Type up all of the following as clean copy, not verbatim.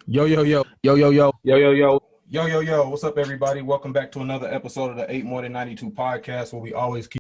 Yo, yo, yo, yo, yo, yo, yo, yo, yo, yo, yo, yo. What's up, everybody? Welcome back to another episode of the 8 More Than 92 podcast, where we always keep.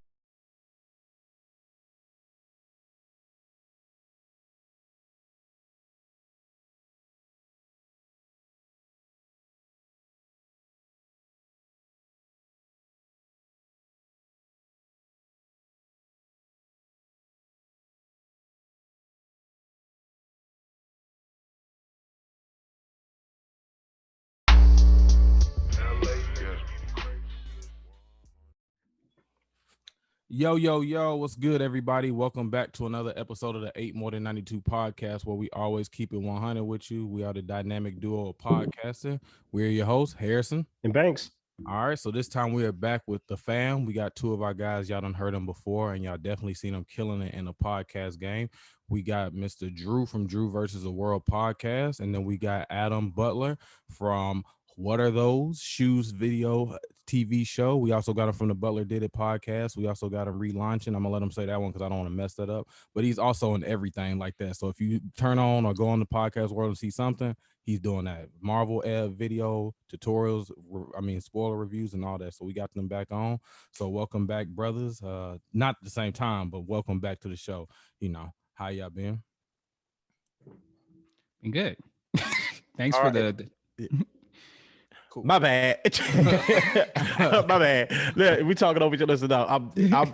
Yo, yo, yo, what's good, everybody? Welcome back to another episode of the 8 More Than 92 podcast, where we always keep it 100 with you. We are the dynamic duo of podcasting. We're your hosts, Harrison and Banks. All right, so this time we are back with the fam. We got two of our guys. Y'all done heard them before, and y'all definitely seen them killing it in the podcast game. We got Mr. Drew from Drew versus the World podcast, and then we got Adam Butler from What Are Those Shoes video TV show. We also got him from the Butler Did It podcast. We also got him relaunching. I'm gonna let him say that one because I don't want to mess that up. But he's also in everything like that. So if you turn on or go on the podcast world and see something, he's doing that Marvel video tutorials, spoiler reviews and all that. So we got them back on. So welcome back, brothers. Not at the same time, but welcome back to the show. How y'all been? Been good. Thanks All for right. the Cool. My bad. My bad. Look, we talking over each other. Listen,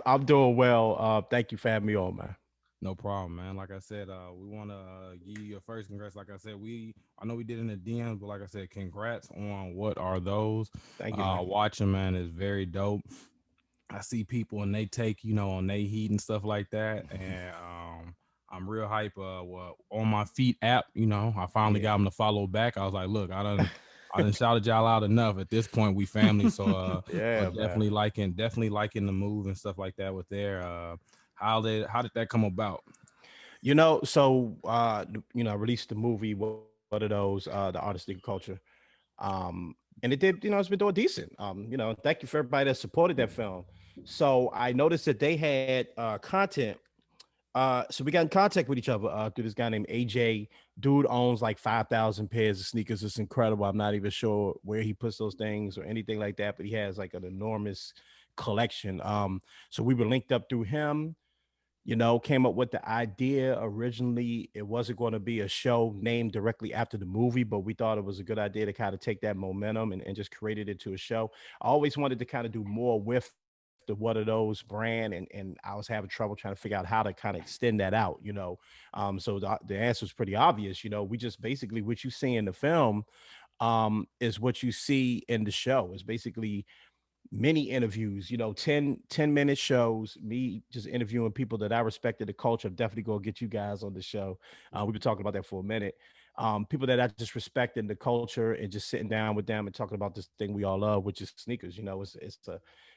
I'm doing well. Thank you for having me on, man. No problem, man. Like I said, we want to give you your first congrats. Like I said, I know we did in the DMs, but like I said, congrats on What Are Those. Thank you, man. Watching, man, is very dope. I see people and they take, on they heat and stuff like that. And I'm real hype. On my feet app, I finally got them to follow back. I was like, look, I done shouted y'all out enough. At this point, we family. So Yeah, definitely liking the move and stuff like that with their how did that come about? I released the movie. What are those? The artist culture. And it did, it's been doing decent. Thank you for everybody that supported that film. So I noticed that they had content. So we got in contact with each other through this guy named AJ. Dude owns like 5,000 pairs of sneakers. It's incredible. I'm not even sure where he puts those things or anything like that, but he has like an enormous collection. So we were linked up through him. Came up with the idea. Originally, it wasn't going to be a show named directly after the movie, but we thought it was a good idea to kind of take that momentum and just create it into a show. I always wanted to kind of do more with the What Are Those brand, and I was having trouble trying to figure out how to kind of extend that out, So the answer is pretty obvious. We just basically what you see in the film is what you see in the show. It's basically many interviews, 10-minute shows, me just interviewing people that I respected the culture. I'm definitely going to get you guys on the show. We've been talking about that for a minute. People that I just respect in the culture and just sitting down with them and talking about this thing we all love, which is sneakers.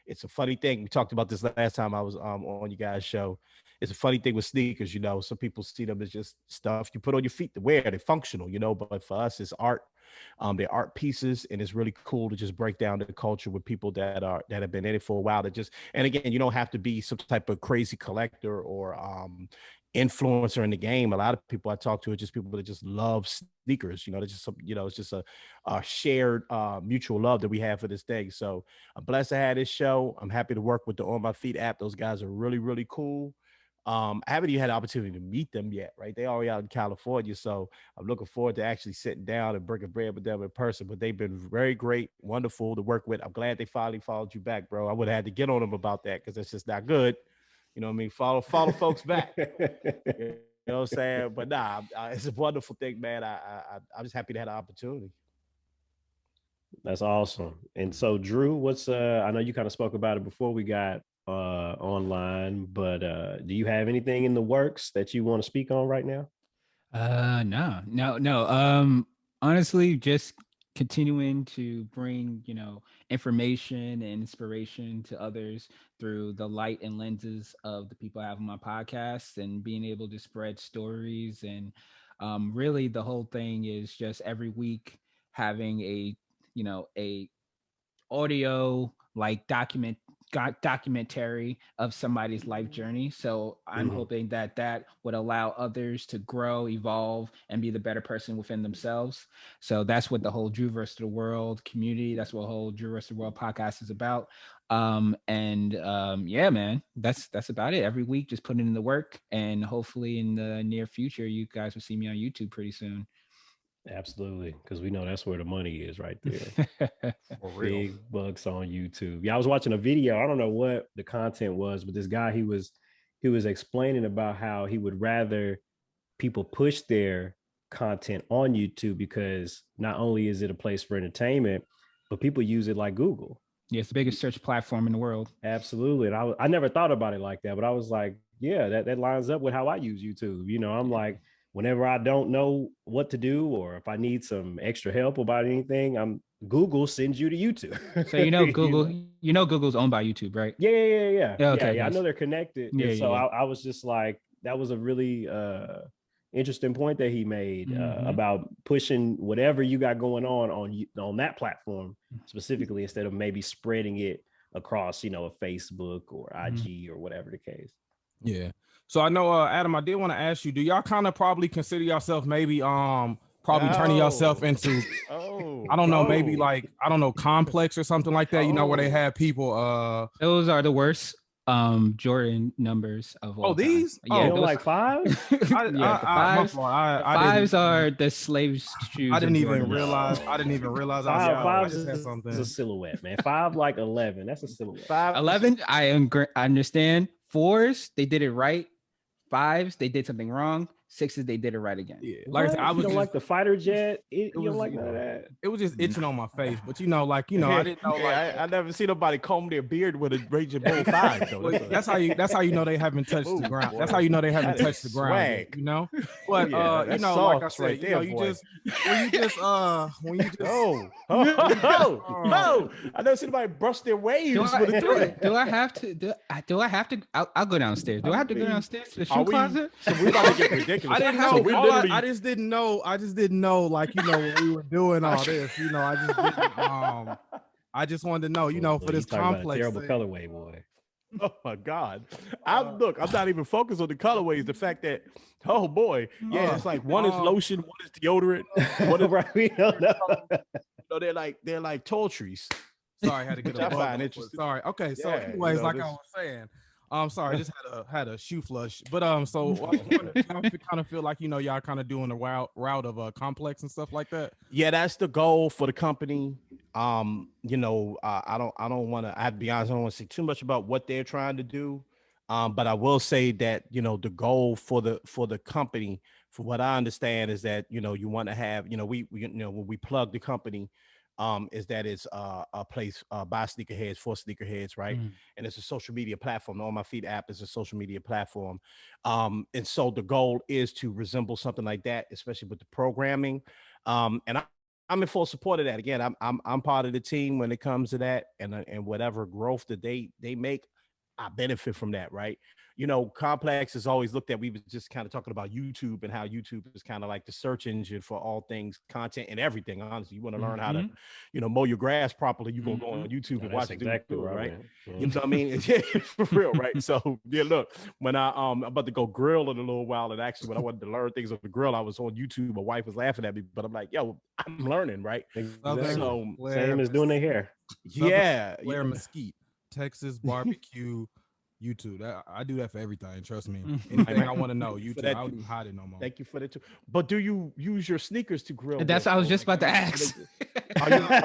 It's a funny thing. We talked about this last time I was on you guys' show. It's a funny thing with sneakers. Some people see them as just stuff you put on your feet to wear. They're functional, but for us, it's art. They're art pieces, and it's really cool to just break down the culture with people that have been in it for a while. And again, you don't have to be some type of crazy collector or influencer in the game. A lot of people I talk to are just people that just love sneakers. It's just a shared mutual love that we have for this thing. So I'm blessed to have this show. I'm happy to work with the On My Feet app. Those guys are really, really cool. I haven't even had the opportunity to meet them yet, right? They already out in California. So I'm looking forward to actually sitting down and breaking bread with them in person. But they've been very great, wonderful to work with. I'm glad they finally followed you back, bro. I would have had to get on them about that because that's just not good. You know what I mean? Follow folks back. You know what I'm saying? But nah, it's a wonderful thing, man. I'm just happy to have the opportunity. That's awesome. And so, Drew, what's I know you kind of spoke about it before we got online, but do you have anything in the works that you want to speak on right now? No. Honestly, just continuing to bring, information and inspiration to others through the light and lenses of the people I have on my podcast and being able to spread stories. And really the whole thing is just every week having a audio like documentary of somebody's life journey. So I'm hoping that that would allow others to grow, evolve, and be the better person within themselves. So that's what the whole Drew versus the World community, that's what the whole Drew versus the World podcast is about. Yeah, man, that's about it. Every week, just putting in the work, and hopefully in the near future, you guys will see me on YouTube pretty soon. Absolutely, because we know that's where the money is right there. For real. Big bucks on YouTube. Yeah, I was watching a video. I don't know what the content was, but this guy he was explaining about how he would rather people push their content on YouTube because not only is it a place for entertainment, but people use it like Google. Yeah, it's the biggest search platform in the world. Absolutely. And I never thought about it like that, but I was like, yeah, that lines up with how I use YouTube. I'm like, whenever I don't know what to do, or if I need some extra help about anything, Google sends you to YouTube. So Google, Google's owned by YouTube, right? Yeah. Okay, Yeah. I nice. know they're connected. Yeah, And so yeah. I was just like, that was a really interesting point that he made about pushing whatever you got going on that platform specifically, instead of maybe spreading it across, a Facebook or IG or whatever the case. Yeah. So I know, Adam, I did want to ask you, do y'all kind of probably consider yourself maybe probably turning yourself into I don't know, maybe like, I don't know, Complex or something like that, where they have people Those are the worst Jordan numbers of all these? time. Yeah, You don't like fives? Fives are the slave shoes. I didn't even realize. I Fives just had is something. a silhouette, man. 5 like 11. That's a silhouette. 11, I understand. 4s, they did it right. 5s, they did something wrong. 6s, they did it right again. Yeah. Like I was just like the fighter jet. You was, don't like none of that. It was just itching on my face, but I didn't know. I never see nobody comb their beard with a Raging Bull 5. Though. That's how you know they haven't touched the ground. That's how you know they haven't touched the ground. But like I said, right there, you just when you just oh, I never see nobody brush their waves with a thread. Do I have to? I'll go downstairs. Do I have to go downstairs to the shoe closet? So we're about to get ridiculous. I didn't know. I just didn't know. Like when we were doing all this. I just didn't. I just wanted to know. For this complex terrible thing. colorway, boy. Oh my God! I'm not even focused on the colorways. The fact that, oh boy, it's like one is lotion, one is deodorant. One is right. We don't know. they're like toiletries. Sorry, I had to get I find interesting. Sorry. Okay. So, anyways, like I was saying. Sorry, I just had a shoe flush, but so I kind of feel like y'all kind of doing the route of complex and stuff like that. Yeah, that's the goal for the company. I don't want to. I'd be honest, I don't want to say too much about what they're trying to do, but I will say that the goal for the company, for what I understand, is that you want to have we when we plug the company. Is that it's a place by sneakerheads for sneakerheads, right? And it's a social media platform. The On My Feet app is a social media platform. And so the goal is to resemble something like that, especially with the programming. And I'm in full support of that. Again, I'm part of the team when it comes to that, and whatever growth that they make, I benefit from that, right? Complex is always looked at. We was just kind of talking about YouTube and how YouTube is kind of like the search engine for all things content and everything. Honestly, you want to learn how to, mow your grass properly, you're gonna go on YouTube and watch exactly it, right? Mm-hmm. You know what I mean? Yeah, for real, right? So yeah, look, when I'm about to go grill in a little while, and actually when I wanted to learn things on the grill, I was on YouTube. My wife was laughing at me, but I'm like, yo, I'm learning, right? Exactly. So same as doing their hair. Yeah, Blair Mesquite, Texas barbecue. YouTube. I do that for everything. Trust me. Anything I want to know, YouTube. I don't hide it no more. Thank you for that too. But do you use your sneakers to grill? That's what I was just about to ask. Are you like,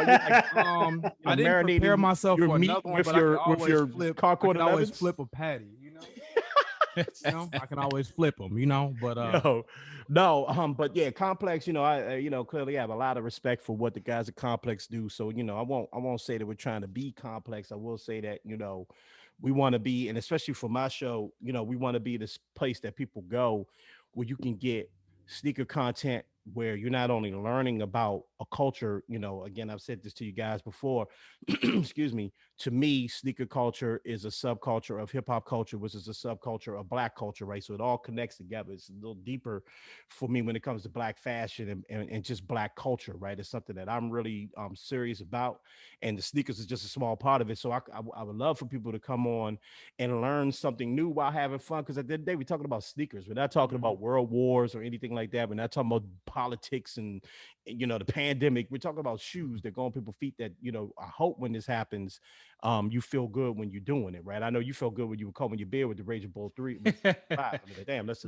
I didn't prepare myself for another one, with but your Concord 11s? always flip a patty. I can always flip them. But but yeah, Complex. I clearly have a lot of respect for what the guys at Complex do. So I won't say that we're trying to be Complex. I will say that we want to be, and especially for my show, we want to be this place that people go where you can get sneaker content where you're not only learning about a culture, again, I've said this to you guys before, excuse me, to me, sneaker culture is a subculture of hip hop culture, which is a subculture of black culture, right? So it all connects together. It's a little deeper for me when it comes to black fashion and just black culture, right? It's something that I'm really serious about, and the sneakers is just a small part of it. So I would love for people to come on and learn something new while having fun. Because at the end of the day, we're talking about sneakers. We're not talking about world wars or anything like that. We're not talking about politics and the pandemic. We're talking about shoes that go on people's feet that, I hope when this happens, you feel good when you're doing it, right? I know you feel good when you were combing your beard with the Raging Bull 3. Five. I mean, damn, that's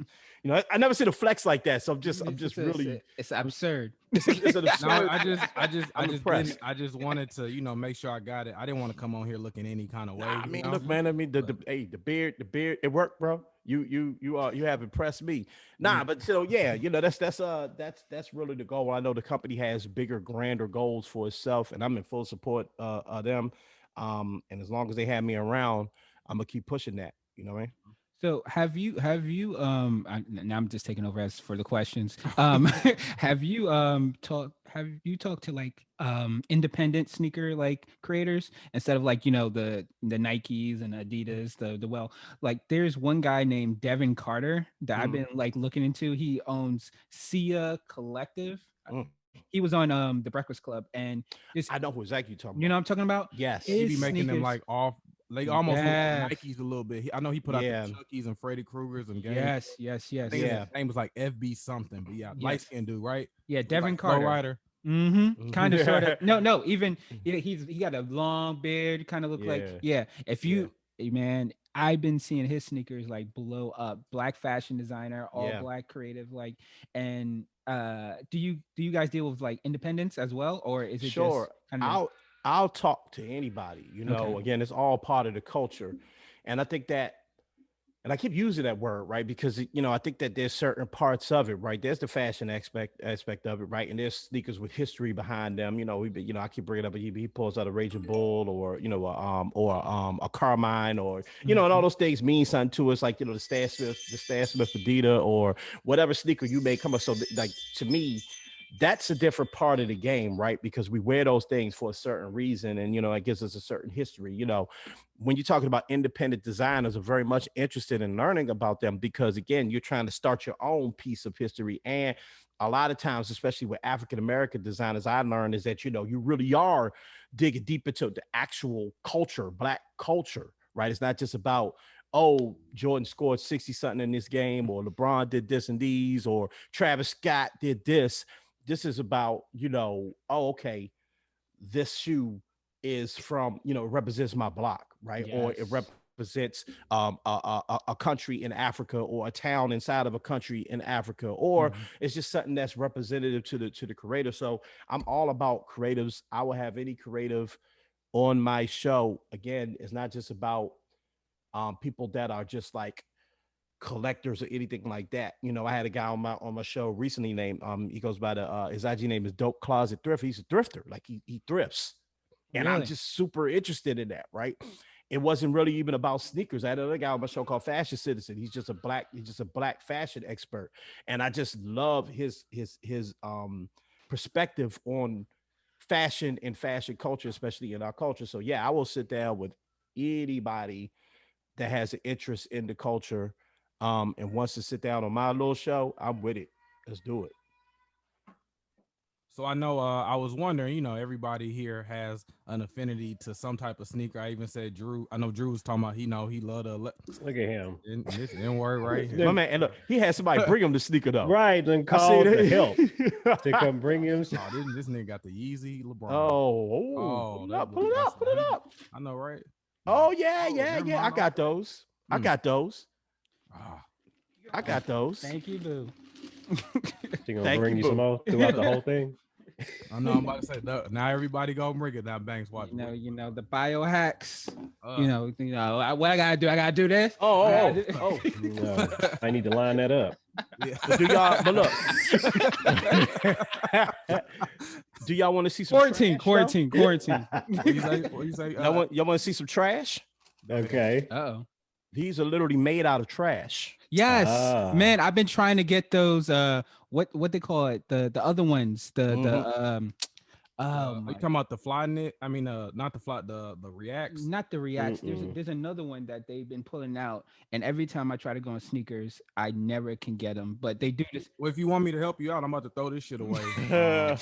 I never seen a flex like that. So I'm just really it's absurd. It's an absurd. No, I just wanted to, make sure I got it. I didn't want to come on here looking any kind of way. I mean, look, man. I mean, the beard, it worked, bro. You have impressed me. But so yeah, that's really the goal. I know the company has bigger, grander goals for itself, and I'm in full support of them. And as long as they have me around, I'm gonna keep pushing that. You know what I mean? So have you now I'm just taking over as for the questions. Have you talked to like independent sneaker like creators instead of like the Nikes and Adidas, like there's one guy named Devin Carter that I've been like looking into. He owns Sia Collective. He was on the Breakfast Club, and I know who exactly you're talking about. You know what I'm talking about? Yes. He be making them like off. Like almost Yes. like Nikes a little bit. I know he put out the Chuckies and Freddy Kruegers and games. Yes. I think his name was like FB something, but light skinned dude, right? Yeah, Devin like Carter. Rider. Kind of, sort of. No. Even he got a long beard. Kind of look like If you, man, I've been seeing his sneakers like blow up. Black fashion designer, all black creative, like. And do you guys deal with like independence as well, or is it sure? Just kind of... I'll talk to anybody. Again, it's all part of the culture, and I think that. And I keep using that word, right? Because, I think that there's certain parts of it, right? There's the fashion aspect of it, right? And there's sneakers with history behind them. I keep bringing up, he pulls out a Raging Bull or, a Carmine or, and all those things mean something to us. Like, the Stan Smith Adidas or whatever sneaker you may come up. So like, to me, that's a different part of the game, right? Because we wear those things for a certain reason, and it gives us a certain history. When you're talking about independent designers, are very much interested in learning about them because, again, you're trying to start your own piece of history. And a lot of times, especially with African American designers, I learned is that you really are digging deep into the actual culture, black culture, right? It's not just about, oh, Jordan scored 60 something in this game, or LeBron did this and these, or Travis Scott did this. This is about, okay, this shoe is from, represents my block, right? Yes. Or it represents a country in Africa, or a town inside of a country in Africa, or it's just something that's representative to the creator. So I'm all about creatives. I will have any creative on my show. Again, it's not just about people that are just like collectors or anything like that. I had a guy on my show recently named he goes by his IG name is Dope Closet Thrift. He's a thrifter, like he thrifts, and really? I'm just super interested in that, right? It wasn't really even about sneakers. I had another guy on my show called Fashion Citizen. He's just a black fashion expert, and I just love his perspective on fashion and fashion culture, especially in our culture. So yeah, I will sit down with anybody that has an interest in the culture and wants to sit down on my little show. I'm with it. Let's do it. So I know I was wondering, everybody here has an affinity to some type of sneaker. I even said Drew. I know Drew was talking about he loved to look at him. And this N-word right here. My man, and look, he had somebody bring him the sneaker though. Right, and called to help to come bring him. This nigga got the Yeezy LeBron. Pull it up. I know, right? Oh yeah. I got those. I got those. Thank you, boo. You gonna bring you some more throughout the whole thing? I know. I'm about to say now. Everybody go bring it. Now Banks watch. The biohacks. What I gotta do? I gotta do this. No, I need to line that up. Yeah. Do y'all? But look. Do y'all want to see some quarantine? What you say? Y'all want to see some trash? Okay. Uh-oh. These are literally made out of trash. Yes, man. I've been trying to get those. What they call it? The other ones. Oh Are you my, talking about the fly knit? I mean, not the fly, the reacts. not the Reacts. Mm-mm. There's another one that they've been pulling out, and every time I try to go on sneakers, I never can get them. But they do this. Well, if you want me to help you out, I'm about to throw this shit away. I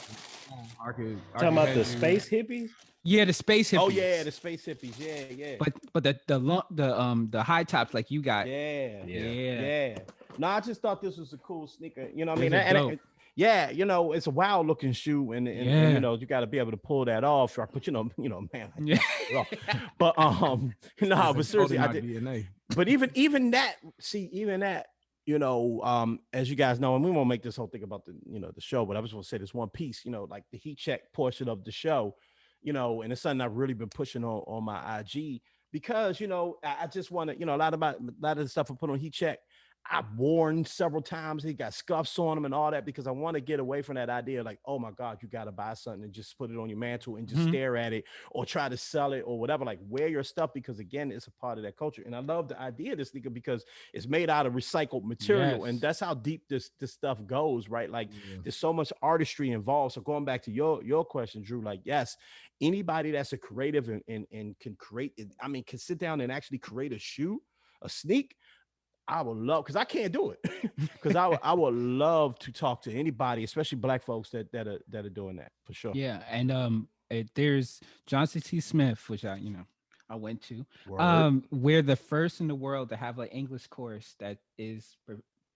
Talking could about the have you. space hippies. Yeah, the space hippies. Oh yeah, the space hippies. Yeah, yeah, But the high tops like you got. yeah, Yeah. Yeah, yeah. No, I just thought this was a cool sneaker. You know what I these mean? are dope. Yeah, you know, it's a wild looking shoe, and you Yeah. know, you got to be able to pull that off. Right? But man, I Yeah. can't pull it off. But no, but It's seriously, encoded I my did. DNA. But even that, see, even that, as you guys know, and we won't make this whole thing about the show, but I just want to say this one piece, like the heat check portion of the show, and it's something I've really been pushing on my IG because I just want to, a lot of the stuff I put on heat check. I've worn several times. He got scuffs on them and all that because I want to get away from that idea like, oh my God, you got to buy something and just put it on your mantle and just Mhm. stare at it or try to sell it or whatever. Like, wear your stuff because, again, it's a part of that culture. And I love the idea of this sneaker because it's made out of recycled material. And Yes. that's how deep this stuff goes, right? Like, Yeah. there's so much artistry involved. So going back to your question, Drew, like, yes, anybody that's a creative and can create it, I mean, can sit down and actually create a shoe, a sneak. I would love, because I can't do it, because I would love to talk to anybody, especially Black folks that are doing that for sure. Yeah, and there's Johnson C. Smith, which I went to. Word. We're the first in the world to have an English course that is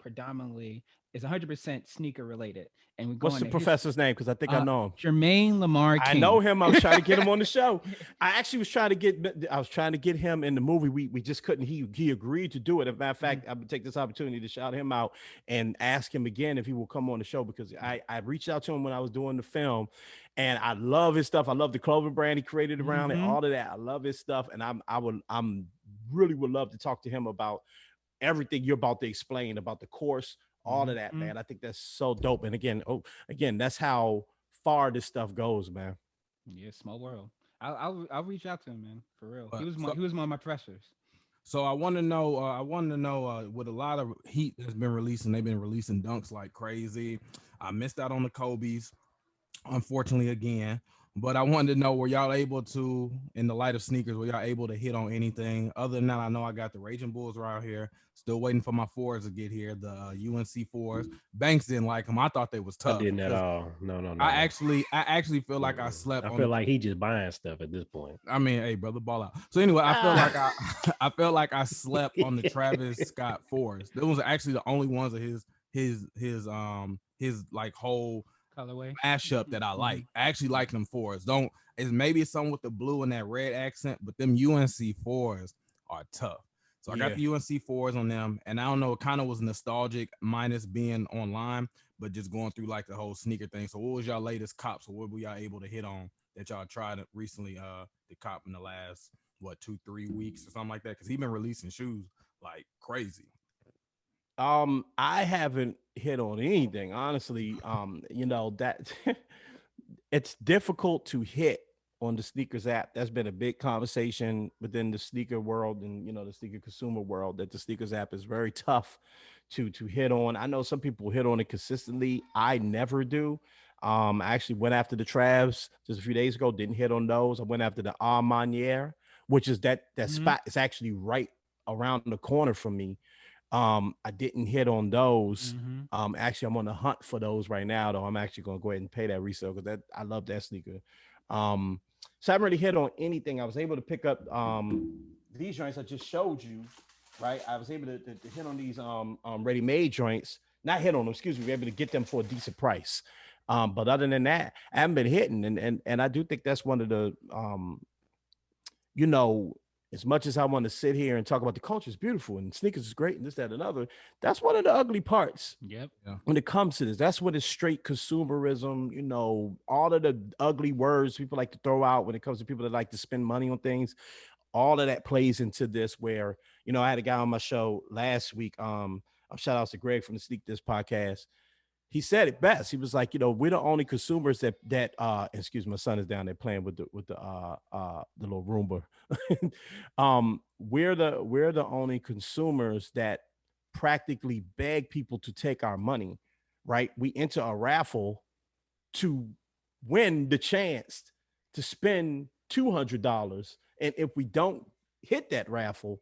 predominantly is 100% sneaker related, and we're What's going the to professor's name? Because I think I know him. Jermaine Lamar I King. know him. I was trying to get him on the show. I actually was trying to get him in the movie. We just couldn't. He agreed to do it. As a matter of fact, I would take this opportunity to shout him out and ask him again if he will come on the show because I reached out to him when I was doing the film, and I love his stuff. I love the clothing brand he created around it, all of that. I love his stuff, and I'm really would love to talk to him about everything you're about to explain about the course, all of that, man. I think that's so dope. And again, that's how far this stuff goes, man. Yeah, small world. I'll reach out to him, man, for real. But He was one of my professors. so I want to know. I want to know with a lot of heat that's been releasing. They've been releasing dunks like crazy. I missed out on the Kobe's, unfortunately again. But I wanted to know, were y'all able to, in the light of sneakers, were y'all able to hit on anything other than that? I know I got the Raging Bulls around here. Still waiting for my fours to get here. The UNC fours. Banks didn't like them. I thought they was I tough. didn't at all. No. I actually feel like I slept. I on feel the, like he just buying stuff at this point. I mean, hey, brother, ball out. So anyway, I felt like I felt like I slept on the Travis Scott fours. Those was actually the only ones of his like whole Colorway mashup that I like. I actually like them fours. Don't it's maybe something with the blue and that red accent, but them UNC fours are tough. So I got the UNC fours on them, and I don't know, it kind of was nostalgic, minus being online, but just going through like the whole sneaker thing. So what was y'all latest cops, or what were y'all able to hit on that y'all tried recently to cop in the last 2-3 weeks or something like that? Because he's been releasing shoes like crazy. I haven't hit on anything, honestly. That it's difficult to hit on the sneakers app. That's been a big conversation within the sneaker world and the sneaker consumer world, that the sneakers app is very tough to hit on. I know some people hit on it consistently. I never do. I actually went after the Travs just a few days ago, didn't hit on those. I went after the Armanier, which is that spot is actually right around the corner from me. I didn't hit on those. Actually, I'm on the hunt for those right now, though. I'm actually going to go ahead and pay that resale because I love that sneaker. So I haven't really hit on anything. I was able to pick up these joints I just showed you, right? I was able to hit on these ready-made joints. Not hit on them, excuse me. We were able to get them for a decent price. But other than that, I haven't been hitting. And I do think that's one of the as much as I want to sit here and talk about the culture is beautiful and sneakers is great and this, that, and other, that's one of the ugly parts. Yep. Yeah. When it comes to this, that's what is straight consumerism, all of the ugly words people like to throw out when it comes to people that like to spend money on things. All of that plays into this where, I had a guy on my show last week. Shout outs to Greg from the Sneak This podcast. He said it best. He was like, we're the only consumers that excuse me, my son is down there playing with the little Roomba. We're the only consumers that practically beg people to take our money, right? We enter a raffle to win the chance to spend $200. And if we don't hit that raffle,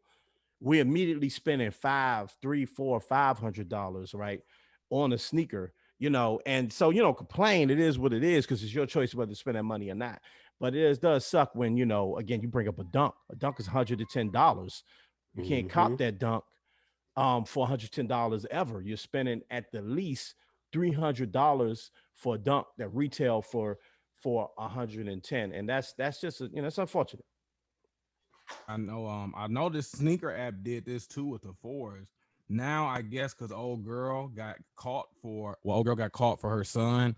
we're immediately spending five, three, four, $500, right, on a sneaker, and so complain. It is what it is because it's your choice whether to spend that money or not. But does suck when again you bring up a dunk. A dunk is $110. You can't cop that dunk for $110 ever. You're spending at the least $300 for a dunk that retail for 110, and that's just it's unfortunate. I know this sneaker app did this too with the fours. Now I guess because old girl got caught for her son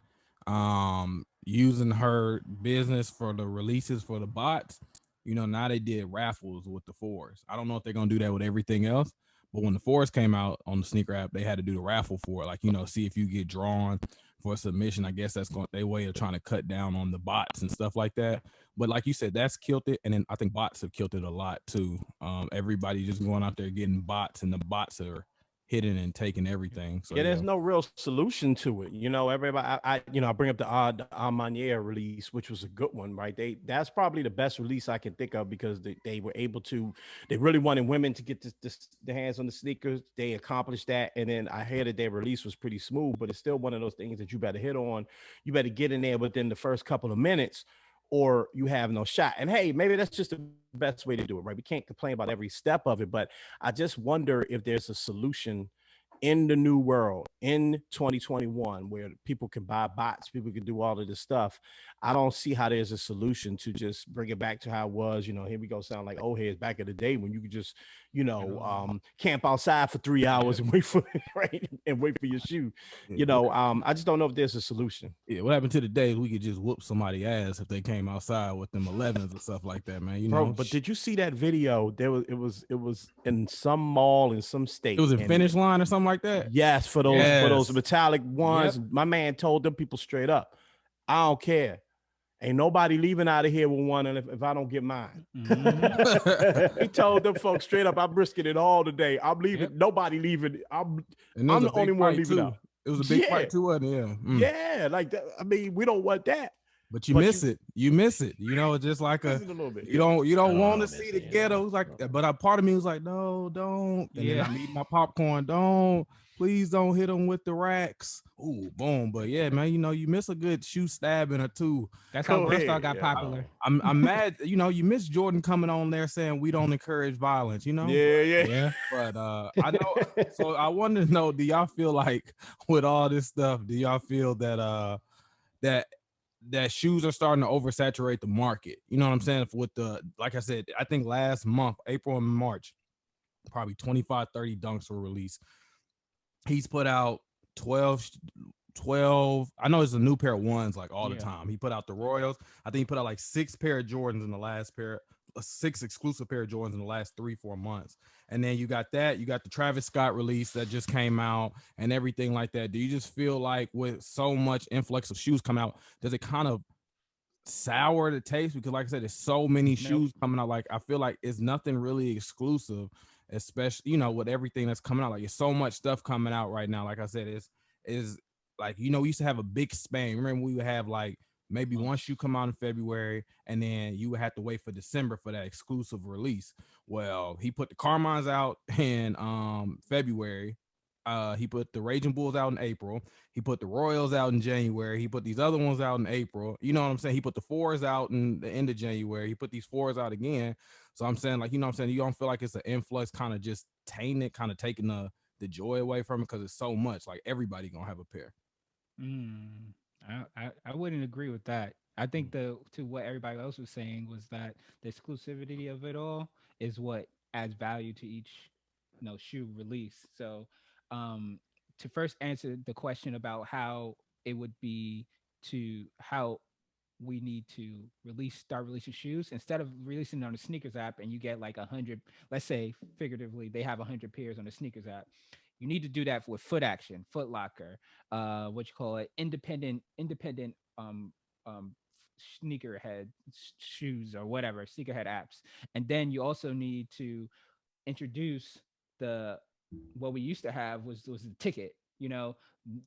using her business for the releases for the bots. Now they did raffles with the fours. I don't know if they're gonna do that with everything else, but when the fours came out on the sneaker app, they had to do the raffle for it. Like, see if you get drawn for a submission. I guess that's going their way of trying to cut down on the bots and stuff like that. But like you said, that's killed it. And then I think bots have killed it a lot too. Everybody just going out there getting bots, and the bots are hitting and taking everything. So yeah, there's no real solution to it. Everybody, I bring up the Armanier release, which was a good one, right? That's probably the best release I can think of because they were able to, they really wanted women to get the hands on the sneakers. They accomplished that. And then I heard that their release was pretty smooth, but it's still one of those things that you better hit on. You better get in there within the first couple of minutes or you have no shot. And hey, maybe that's just the best way to do it, right? We can't complain about every step of it, but I just wonder if there's a solution in the new world in 2021 where people can buy bots, people can do all of this stuff. I don't see how there's a solution to just bring it back to how it was. Here we go, sound like old heads back in the day when you could just camp outside for 3 hours and wait for right and wait for your shoe. I just don't know if there's a solution. Yeah, what happened to the days we could just whoop somebody ass if they came outside with them 11s and stuff like that, man. Bro, but did you see that video? It was in some mall in some state. It was in Finish Line or something like that. Yes, for those metallic ones. Yep. My man told them people straight up, I don't care. Ain't nobody leaving out of here with one if I don't get mine. Mm-hmm. He told them folks straight up, I'm risking it all today. I'm leaving. Yep. Nobody leaving. I'm the only one leaving out. It was a big fight too, wasn't it? Yeah. Mm. Yeah, like that. I mean, we don't want that. But you miss it. You miss it. It's just like you don't want to see the ghettos like that. But a part of me was like, no, don't. And then I'm eating my popcorn. Don't. Please don't hit them with the racks. Ooh, boom. But yeah, man, you miss a good shoe stabbing or two. That's how Girl Star got popular. I'm mad. You miss Jordan coming on there saying we don't encourage violence, Yeah. But I know. So I wanted to know, do y'all feel like with all this stuff, do y'all feel that that shoes are starting to oversaturate the market? You know what I'm saying? With like I said, I think last month, April and March, probably 25, 30 dunks were released. He's put out 12. I know it's a new pair of ones like all the time. He put out the Royals. I think he put out like 6 pair of Jordans in the last pair, 6 exclusive pair of Jordans in the last 3-4 months. And then you got the Travis Scott release that just came out and everything like that. Do you just feel like with so much influx of shoes come out, does it kind of sour the taste? Because like I said, there's so many shoes coming out. Like I feel like it's nothing really exclusive, especially with everything that's coming out. Like it's so much stuff coming out right now. Like I said, is like we used to have a big span. Remember we would have like maybe one shoe come out in February, and then you would have to wait for December for that exclusive release. Well, he put the Carmines out in February. He put the Raging Bulls out in April. He put the Royals out in January. He put these other ones out in April. You know what I'm saying? He put the 4s out in the end of January. He put these 4s out again. So I'm saying, like, you know what I'm saying? You don't feel like it's an influx kind of just tainting it, kind of taking the joy away from it because it's so much. Like everybody gonna have a pair. I wouldn't agree with that. I think to what everybody else was saying was that the exclusivity of it all is what adds value to each shoe release. So to first answer the question about how it would be how we need to start releasing shoes instead of releasing on the sneakers app and you get like 100, let's say figuratively they have 100 pairs on the sneakers app. You need to do that with Foot Action, Foot Locker, independent sneakerhead shoes or whatever, sneakerhead apps. And then you also need to introduce what we used to have was the ticket. you know,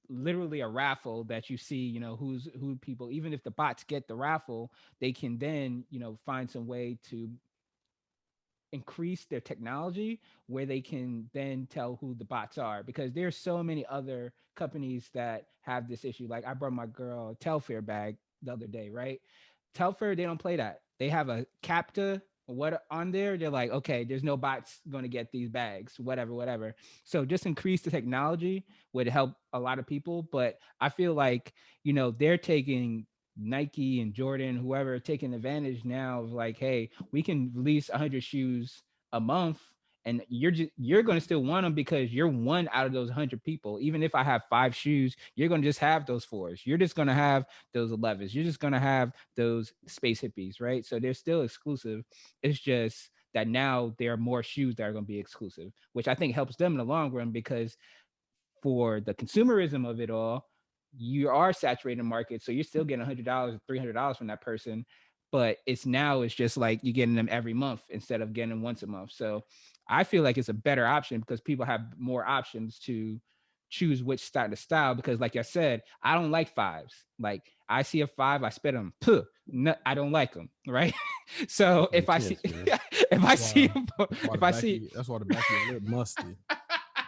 literally a raffle that you see, you know, who people, even if the bots get the raffle, they can then, you know, find some way to increase their technology where they can then tell who the bots are, because there's so many other companies that have this issue. Like I brought my girl a Telfair bag the other day, right? Telfair, they don't play that. They have a capta what on there. They're like, okay, there's no bots going to get these bags, whatever, whatever. So just increase the technology would help a lot of people. But I feel like, you know, they're taking Nike and Jordan, whoever, taking advantage now of like, hey, we can release 100 shoes a month, and you're going to still want them because you're one out of those 100 people. Even if I have 5 shoes, you're going to just have those 4s. You're just going to have those 11s. You're just going to have those space hippies, right? So they're still exclusive. It's just that now there are more shoes that are going to be exclusive, which I think helps them in the long run, because for the consumerism of it all, you are saturating the market, so you're still getting $100, $300 from that person, but it's just like you're getting them every month instead of getting them once a month. So I feel like it's a better option because people have more options to choose which style to style. Because, like I said, I don't like 5s. Like I see a 5, I spit them. Puh, no, I don't like them, right? So if I Makes see, sense, man. if I see, if I see, That's why the back of your lip musty.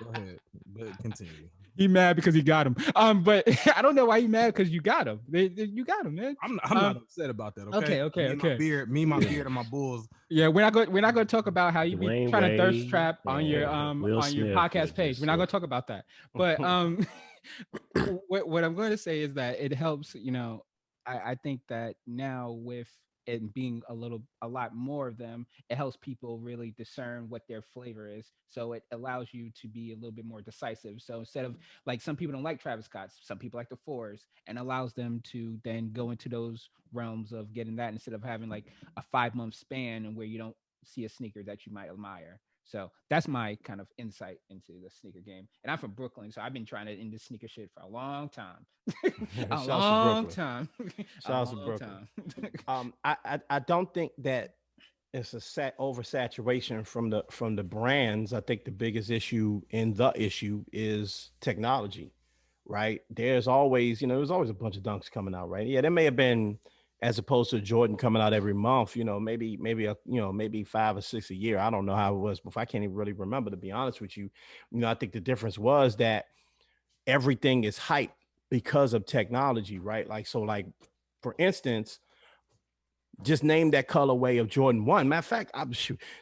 Go ahead, but continue. he mad because he got him. But I don't know why he mad, because you got him. You got him, man. I'm not upset about that. Okay. Okay. My beard, and my bulls. Yeah, we're not going to talk about how you be Dwayne trying to thirst Wade trap on your and Will on your Smith podcast was page. just We're not going to talk about that. But what I'm going to say is that it helps. You know, I think that now with it being a lot more of them, it helps people really discern what their flavor is. So it allows you to be a little bit more decisive. So instead of, like, some people don't like Travis Scott's, some people like the 4s, and allows them to then go into those realms of getting that instead of having like a 5 month span and where you don't see a sneaker that you might admire. So that's my kind of insight into the sneaker game. And I'm from Brooklyn, so I've been trying to into sneaker shit for a long time. a Shouts to long Brooklyn. time. a Shouts to long Brooklyn. time. I don't think that it's a oversaturation from the brands. I think the biggest issue in the issue is technology, right? There's always a bunch of dunks coming out, right? Yeah, there may have been, as opposed to Jordan coming out every month, maybe 5 or 6 a year. I don't know how it was before. I can't even really remember, to be honest with you. I think the difference was that everything is hype because of technology, right? Like, so, like, for instance, just name that colorway of Jordan 1. Matter of fact,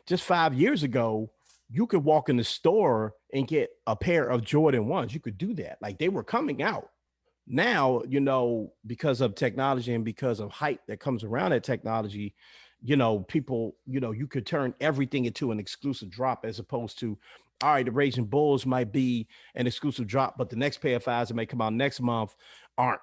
just 5 years ago, you could walk in the store and get a pair of Jordan 1s. You could do that. Like, they were coming out. Now, because of technology and because of hype that comes around that technology, people, you could turn everything into an exclusive drop, as opposed to, all right, the Raging Bulls might be an exclusive drop, but the next pair of 5s that may come out next month aren't.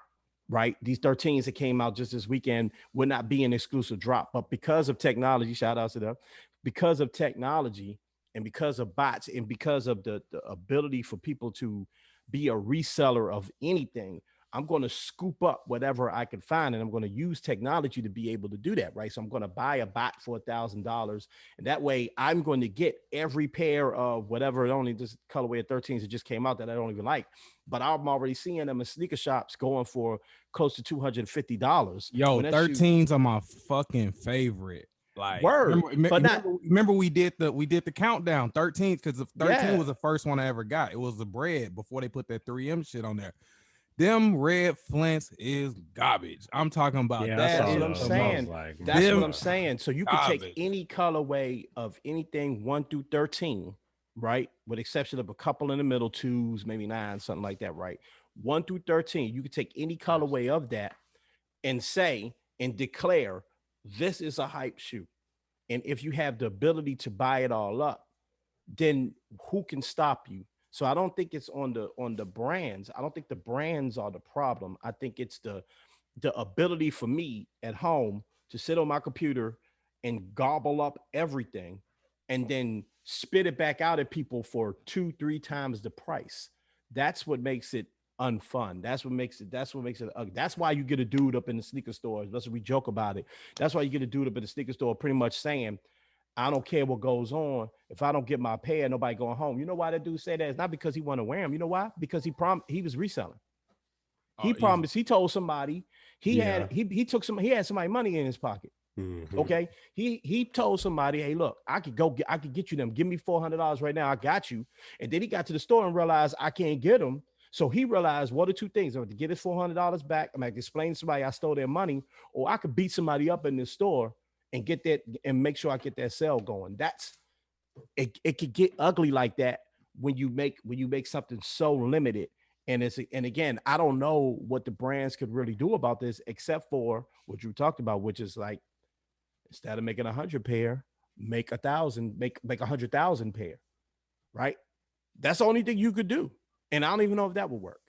Right, these 13s that came out just this weekend would not be an exclusive drop, but because of technology, shout out to them, because of technology and because of bots and because of the ability for people to be a reseller of anything, I'm going to scoop up whatever I can find, and I'm going to use technology to be able to do that, right? So I'm going to buy a bot for $1,000, and that way I'm going to get every pair of whatever, only this colorway of 13s that just came out that I don't even like, but I'm already seeing them in sneaker shops going for close to $250. Yo, When that shoe, 13s are my fucking favorite. Like, word, but not, remember we did the countdown 13 because the 13 yeah. was the first one I ever got. It was the bread before they put that 3M shit on there. Them red flints is garbage. I'm talking about Yeah, I that. That's saw what is I'm the those. I was saying. most like, That's what I'm them saying. So you could take garbage. any colorway of anything 1 through 13, right? With exception of a couple in the middle, 2s, maybe 9, something like that, right? 1 through 13, you could take any colorway of that and say and declare this is a hype shoe. And if you have the ability to buy it all up, then who can stop you? So I don't think it's on the brands. I don't think the brands are the problem. I think it's the ability for me at home to sit on my computer and gobble up everything and then spit it back out at people for 2-3 times the price. That's what makes it unfun. That's what makes it ugly. That's why you get a dude up in the sneaker store. Let's we joke about it. That's why you get a dude up in the sneaker store pretty much saying, I don't care what goes on. If I don't get my pair, nobody going home. You know why that dude said that? It's not because he want to wear them. You know why? Because he was reselling. Oh, He easy. promised. He told somebody Yeah. he had somebody money in his pocket. Mhm. Okay, he told somebody, hey, look, I could get you them. Give me $400 right now. I got you. And then he got to the store and realized I can't get them. So he realized one or two things: to get his $400 back, I'm like explain to somebody I stole their money, or I could beat somebody up in the store and get that and make sure I get that sale going. That's it. It could get ugly like that when you make something so limited. And again, I don't know what the brands could really do about this, except for what you talked about, which is like instead of making 100 pair, make 1,000, make 100,000 pair, right? That's the only thing you could do, and I don't even know if that would work.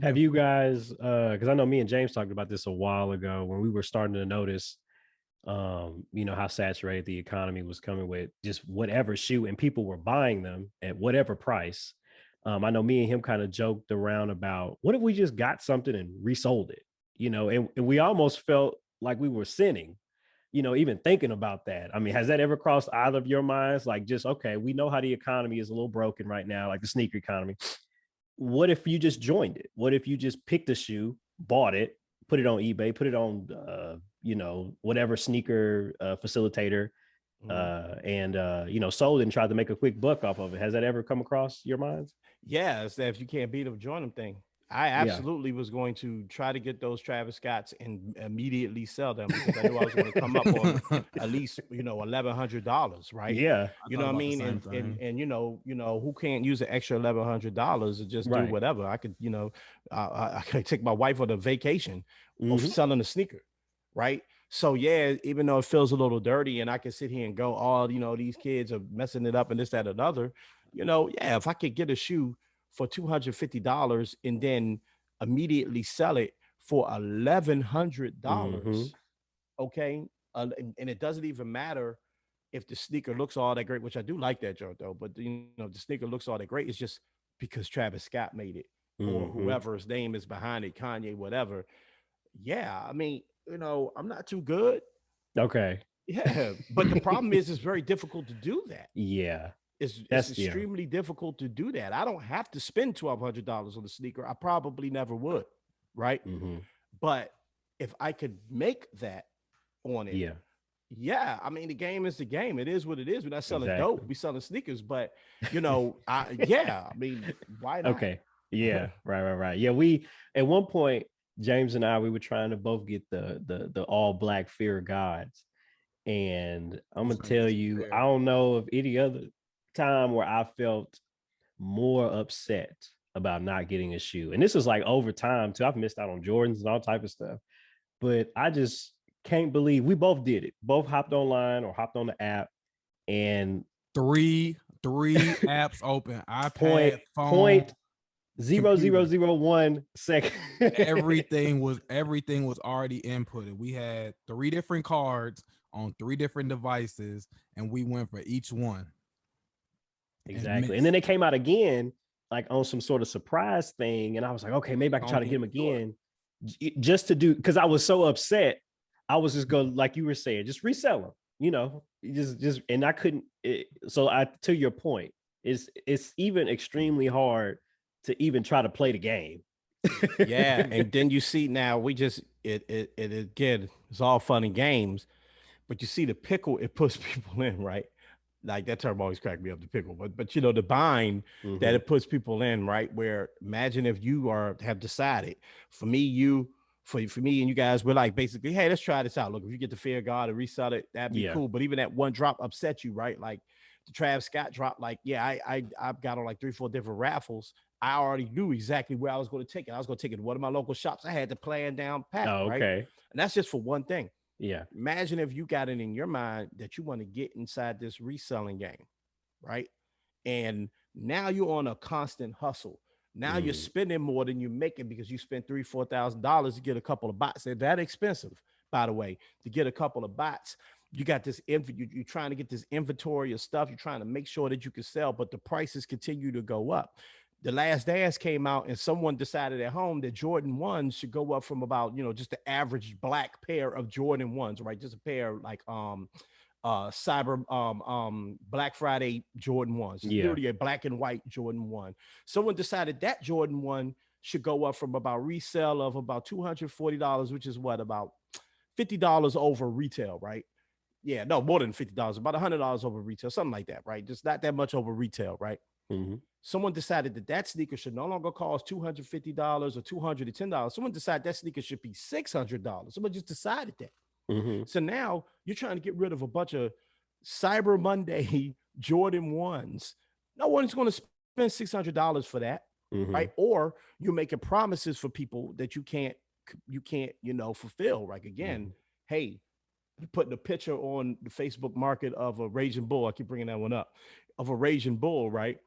Have you guys because I know me and James talked about this a while ago when we were starting to notice how saturated the economy was coming with just whatever shoe, and people were buying them at whatever price. I know me and him kind of joked around about what if we just got something and resold it, and we almost felt like we were sinning, even thinking about that. I mean, has that ever crossed either of your minds? Like, just, okay, we know how the economy is a little broken right now, like the sneaker economy. What if you just joined it? What if you just picked a shoe, bought it, put it on eBay, put it on, whatever sneaker facilitator, and sold it and tried to make a quick buck off of it? Has that ever come across your minds? Yeah, it's that if you can't beat them, join them thing. I Yeah. absolutely was going to try to get those Travis Scotts and immediately sell them because I knew I was going to come up on at least $1,100, right? Yeah. I You thought know what I about the mean? same And thing. who can't use an extra $1,100 to just do Right. whatever? I could I could take my wife on a vacation of Mhm. selling a sneaker, right? So yeah, even though it feels a little dirty, and I can sit here and go, oh, these kids are messing it up and this, that, and another. Yeah, if I could get a shoe for $250 and then immediately sell it for $1,100, Mhm. okay, and it doesn't even matter if the sneaker looks all that great, which I do like that joint though. But if the sneaker looks all that great, it's just because Travis Scott made it or Mhm. whoever's name is behind it, Kanye, whatever. Yeah, I mean, I'm not too good. Okay. Yeah, but the problem is, it's very difficult to do that. Yeah. It's That's yeah. extremely difficult to do that. I don't have to spend $1,200 on the sneaker. I probably never would, right? Mhm. But if I could make that on it, Yeah. yeah. I mean, the game is the game. It is what it is. We're not selling dope. Exactly. We selling sneakers. But I mean, why not? Okay. Yeah. Right. Yeah, we at one point, James and I, we were trying to both get the all black fear of gods. And I'm gonna This thing tell is you, I fair. don't know of any other time where I felt more upset about not getting a shoe. And this is like over time too. I've missed out on Jordans and all type of stuff. But I just can't believe we both did it. Both hopped online or hopped on the app and Three apps open: point iPad, phone, point zero zero computer. zero one second. Everything was already inputted. We had three different cards on three different devices, and we went for each one and Exactly. And then missed. they came out again, like on some sort of surprise thing. And I was like, okay, maybe I can try Don't to get get them to it. again just to do, because I was so upset. I was just going, like you were saying, just resell them, and I couldn't. To your point, it's even extremely hard to even try to play the game. Yeah, and then you see now we just it again. It's all fun and games, but you see the pickle it puts people in, right? Like that term always cracked me up, the pickle. But the bind that Mhm. it puts people in, right? Where imagine if you have decided, for me, for me and you guys, we're like basically, hey, let's try this out. Look, if you get the fear of God and resell it, that'd be Yeah. cool. But even that one drop upset you, right? Like the Travis Scott drop, like, yeah, I've got on like 3, 4 different raffles. I already knew exactly where I was going to take it. I was going to take it to one of my local shops. I had the plan down pat, Oh, right? okay. And that's just for one thing. Yeah. Imagine if you got it in your mind that you want to get inside this reselling game, right? And now you're on a constant hustle. Now you're Mm. spending more than you're making because you spent $3,000, $4,000 to get a couple of bots. They're that expensive, by the way, to get a couple of bots. You got this you're trying to get this inventory of stuff. You're trying to make sure that you can sell, but the prices continue to go up. The Last Dance came out, and someone decided at home that Jordan ones should go up from about just the average black pair of Jordan ones, right? Just a pair like cyber Black Friday Jordan 1s. Yeah. Literally a black and white Jordan 1. Someone decided that Jordan 1 should go up from about resale of about $240, which is what, about $50 over retail, right? Yeah, no, more than $50, about $100 over retail, something like that, right? Just not that much over retail, right? Mm-hmm. Someone decided that that sneaker should no longer cost $250 or $210. Someone decided that sneaker should be $600. Someone just decided that. Mm-hmm. So now you're trying to get rid of a bunch of Cyber Monday Jordan 1s. No one's going to spend $600 for that, Mm-hmm. right? Or you're making promises for people that you can't, fulfill. Like, again, hey, you're putting a picture on the Facebook market of a Raging Bull. I keep bringing that one up, of a Raging Bull, right?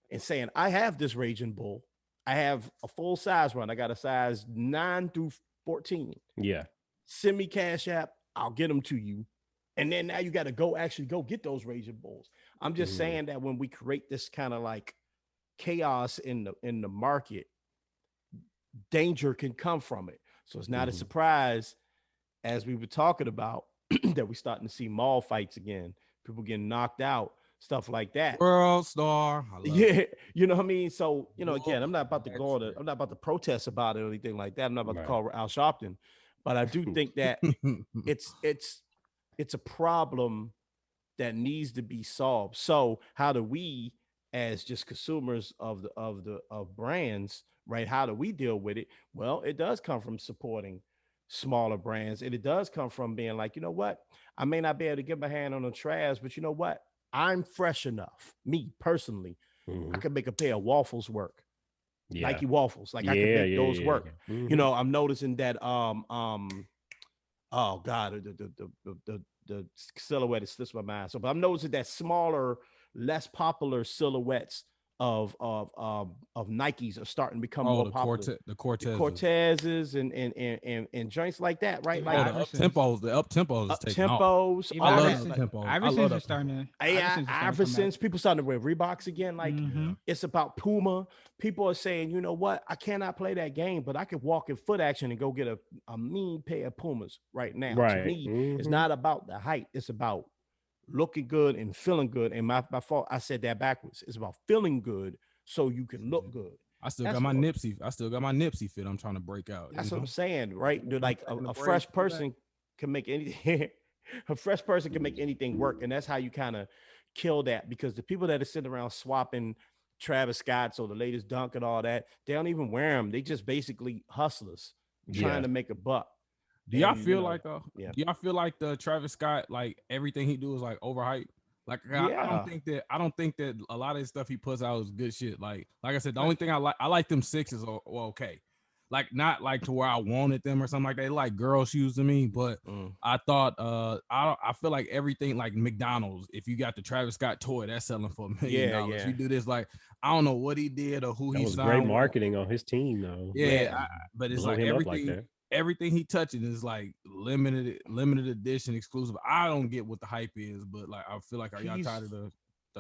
And saying, I have this Raging Bull. I have a full size run. I got a size 9 through 14. Yeah. Send me Cash App. I'll get them to you. And then now you got to go get those Raging Bulls. I'm just saying that when we create this kind of like chaos in the market, danger can come from it. So it's not a surprise, as we were talking about, that we're starting to see mall fights again, people getting knocked out, stuff like that. World Star. Yeah, you know what I mean? So, again, I'm not about to protest about it or anything like that. I'm not about to call Al Sharpton, but I do think that it's a problem that needs to be solved. So how do we, as just consumers of brands, right? How do we deal with it? Well, it does come from supporting smaller brands, and it does come from being like, you know what? I may not be able to get my hand on the trash, but you know what? I'm fresh enough. Me personally, I could make a pair of waffles work. Yeah. Nike waffles. Like I could make those work. Mm-hmm. I'm noticing that oh God, the silhouette is slips my mind. So, but I'm noticing that smaller, less popular silhouettes of Nikes are starting to become more popular. The Cortezes and joints like that, right? Like the up tempos is taking off. tempos. Even All Iversons, that. Iversons are starting to. Iversons, people starting to wear Reeboks again. Like it's about Puma. People are saying, you know what? I cannot play that game, but I could walk in foot action and go get a mean pair of Pumas right now. Right. To me, it's not about the height. It's about looking good and feeling good. And my fault, I said that backwards. It's about feeling good so you can look good. I still got my Nipsey fit. I'm trying to break out. That's what I'm saying, right? Like a fresh person can make anything. A fresh person can make anything work, and that's how you kind of kill that. Because the people that are sitting around swapping Travis Scott's or the latest dunk and all that, they don't even wear them. They just basically hustlers trying to make a buck. Do y'all feel like do y'all feel like the Travis Scott, like everything he do is like overhyped? Like I don't think that a lot of the stuff he puts out is good shit. Like I said, the only thing I like them sixes are okay. Like not like to where I wanted them or something like that. They like girl shoes to me, but I thought I feel like everything like McDonald's, if you got the Travis Scott toy, that's selling for $1 million. You do this, like I don't know what he did or who he signed. Great marketing on his team though. But it's like everything he touching is like limited edition exclusive. I don't get what the hype is, but like I feel like are y'all tired of the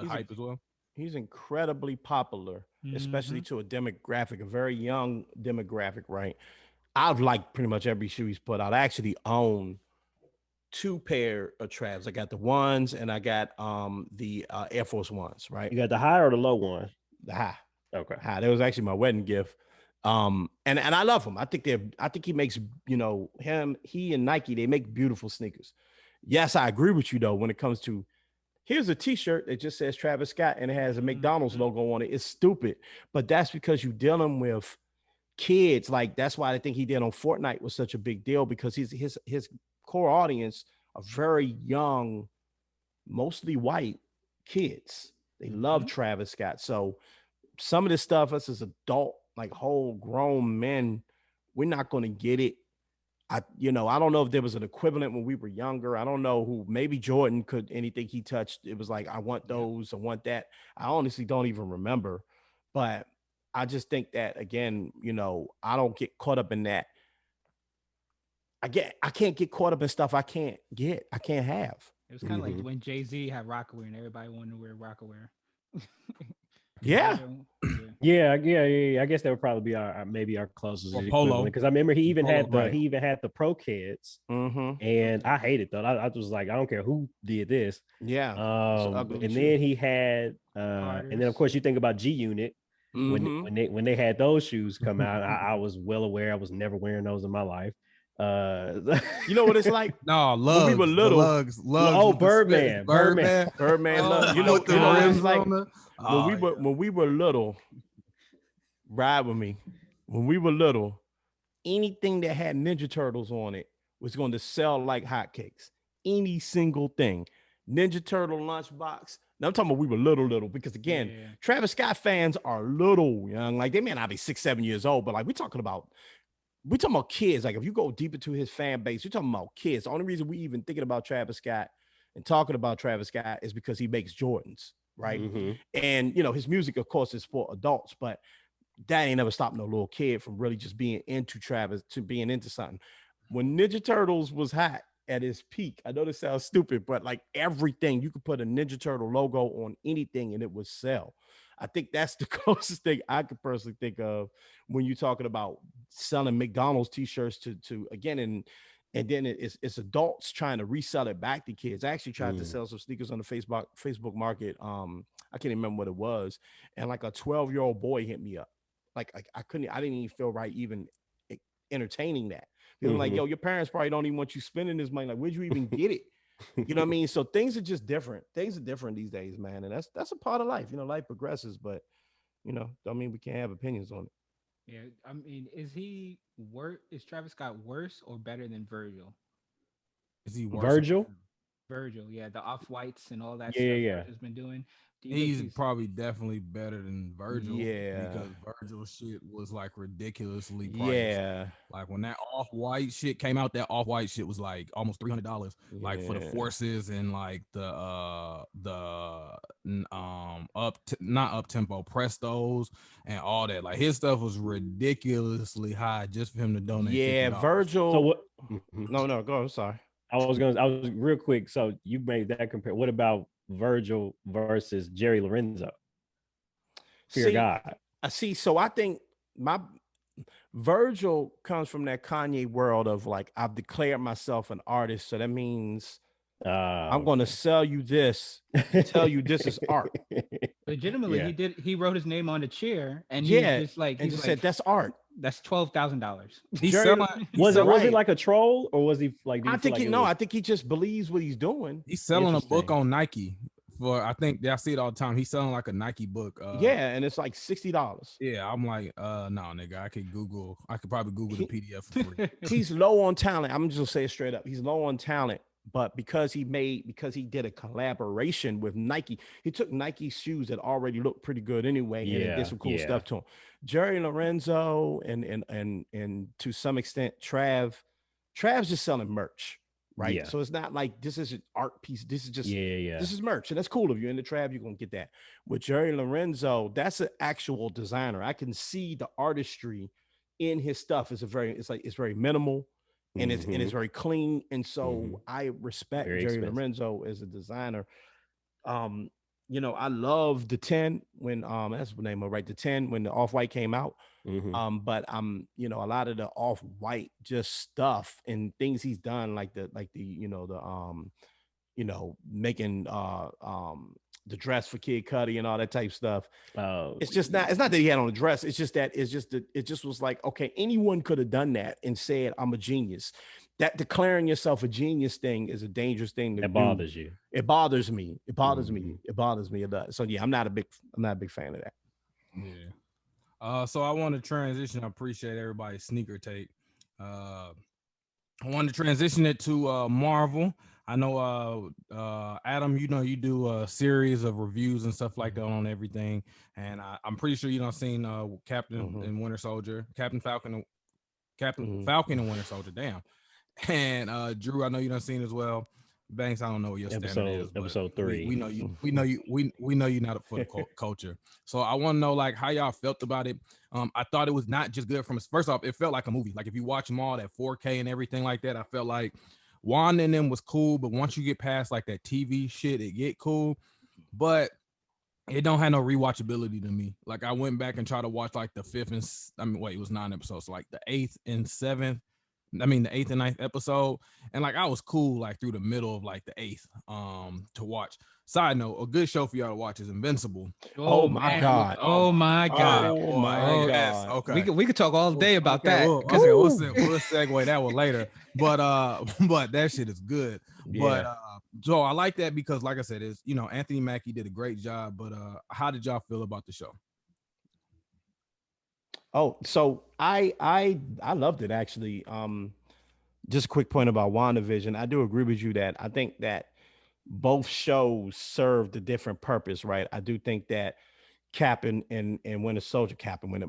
hype as well? He's incredibly popular, especially to a demographic, a very young demographic, right? I've liked pretty much every shoe he's put out. I actually own 2 pair of Travs. I got the ones and I got the Air Force Ones, right? You got the high or the low one? The high. Okay. High. That was actually my wedding gift. And I love him. I think he makes, he and Nike, they make beautiful sneakers. Yes, I agree with you though, when it comes to here's a t-shirt that just says Travis Scott and it has a McDonald's logo on it. It's stupid, but that's because you're dealing with kids. Like that's why I think he did on Fortnite was such a big deal, because his core audience are very young, mostly white kids. They love Travis Scott. So some of this stuff, us as adult, like whole grown men, we're not going to get it. I don't know if there was an equivalent when we were younger. I don't know who, maybe Jordan could, anything he touched, it was like, I want those, I want that. I honestly don't even remember, but I just think that again, I don't get caught up in that. I can't get caught up in stuff I can't have. It was kind of like when Jay-Z had Rockaware and everybody wanted to wear Rockaware. Yeah. Yeah. I guess that would probably be our maybe our closest Or equivalent Polo. because I remember he even had Polo, the Pro Kids, and I hate it though. I was like, I don't care who did this. Yeah. And then he had and then of course you think about G Unit when they had those shoes come out. I was well aware I was never wearing those in my life. You know what it's like? No, When lugs. we were little. Lugs. Oh, with the Birdman. Birdman. Love. You know with the what it's rims like on the- when we were little. Ride with me. When we were little, anything that had Ninja Turtles on it was going to sell like hotcakes. Any single thing. Ninja Turtle lunchbox. Now I'm talking about we were little because again, Travis Scott fans are little young. Like they may not be 6, 7 years old, but like we're talking about kids. Like if you go deep into his fan base, you're talking about kids. The only reason we even thinking about Travis Scott and talking about Travis Scott is because he makes Jordans, right? And you know his music, of course, is for adults, but that ain't never stopped no little kid from really just being into Travis to being into something. When Ninja Turtles was hot at its peak, I know this sounds stupid, but like everything, you could put a Ninja Turtle logo on anything and it would sell. I think that's the closest thing I could personally think of when you're talking about selling McDonald's t-shirts to again, and then it's adults trying to resell it back to kids. I actually tried to sell some sneakers on the Facebook market. I can't even remember what it was. And like a 12-year-old boy hit me up. Like I didn't even feel right even entertaining that. They were like, yo, your parents probably don't even want you spending this money. Like, where'd you even get it? You know what I mean? So things are just different. Things are different these days, man. And that's a part of life. You know, life progresses, but you know, don't mean we can't have opinions on it. Yeah, I mean, is Travis Scott worse or better than Virgil? Is he worse? Virgil? Virgil, yeah, the off whites and all that Yeah, stuff yeah. Virgil's been doing. Do you think He's probably definitely better than Virgil. Yeah. Because Virgil shit was like ridiculously priced. Yeah. Like when that off-white shit came out, that off-white shit was like almost $300. Like for the forces and like the not up tempo Prestos and all that. Like his stuff was ridiculously high just for him to donate. Yeah, $50. Virgil. So what? No, go. I'm sorry. I was real quick. So you made that compare. What about Virgil versus Jerry Lorenzo? Fear God. I see. So I think my Virgil comes from that Kanye world of like, I've declared myself an artist. So that means I'm going to sell you this, tell you this is art. legitimately he wrote his name on the chair and he said that's art. That's $12,000. Was it like a troll or was he like? I think he just believes what he's doing. He's selling a book on Nike. I think I see it all the time. He's selling like a Nike book. And it's like $60. Yeah, I'm like, no, nigga. I could probably Google the PDF for free. He's low on talent. I'm just gonna say it straight up. He's low on talent, but because he did a collaboration with Nike, he took Nike shoes that already looked pretty good anyway, and he did some cool stuff to them. Jerry Lorenzo and to some extent Trav's just selling merch. Right. Yeah. So it's not like this is an art piece. This is just this is merch. And that's cool. If you're in the Trav, you're gonna get that. With Jerry Lorenzo, that's an actual designer. I can see the artistry in his stuff. It's very minimal and it's very clean. And so I respect Jerry Lorenzo as a designer. You know, I love the 10 when that's the name of the 10 when the off-white came out. But you know, a lot of the off-white just stuff and things he's done, like the making the dress for Kid Cudi and all that type stuff. It's not that he had on a dress. It's just that it just was like, okay, anyone could have done that and said, I'm a genius. That declaring yourself a genius thing is a dangerous thing to do. Bothers you. It bothers me. It bothers me. It bothers me. It does. So yeah, I'm not a big fan of that. Yeah. So I want to transition. I appreciate everybody's sneaker take. I wanted to transition it to Marvel. I know Adam, you know, you do a series of reviews and stuff like that on everything. And I'm pretty sure you don't seen Captain and Winter Soldier, Captain Falcon and Winter Soldier. Damn. And Drew, I know you done seen as well. Banks, I don't know what your standard is. Episode 3. We know you. We know you're not for the culture. So I want to know like how y'all felt about it. I thought it was not just good from first off, it felt like a movie. Like if you watch them all that 4K and everything like that, I felt like Wanda and them was cool, but once you get past like that TV shit, it get cool. But it don't have no rewatchability to me. Like I went back and tried to watch like the fifth and it was 9 episodes, so like the eighth and seventh. I mean the eighth and ninth episode, and like I was cool like through the middle of like the eighth to watch. Side note, a good show for y'all to watch is Invincible. Oh my man. God. Oh my God. Oh my Oh, yes, God. okay. We could talk all day about Okay, that. well, Because okay, we'll segue that one later. But but that shit is good. But Yeah. so I like that because like I said, is Anthony Mackie did a great job. But how did y'all feel about the show? Oh, so I loved it actually. Just a quick point about WandaVision. I do agree with you that I think that both shows served a different purpose, right? I do think that Cap and Winter Soldier, Cap and Winter,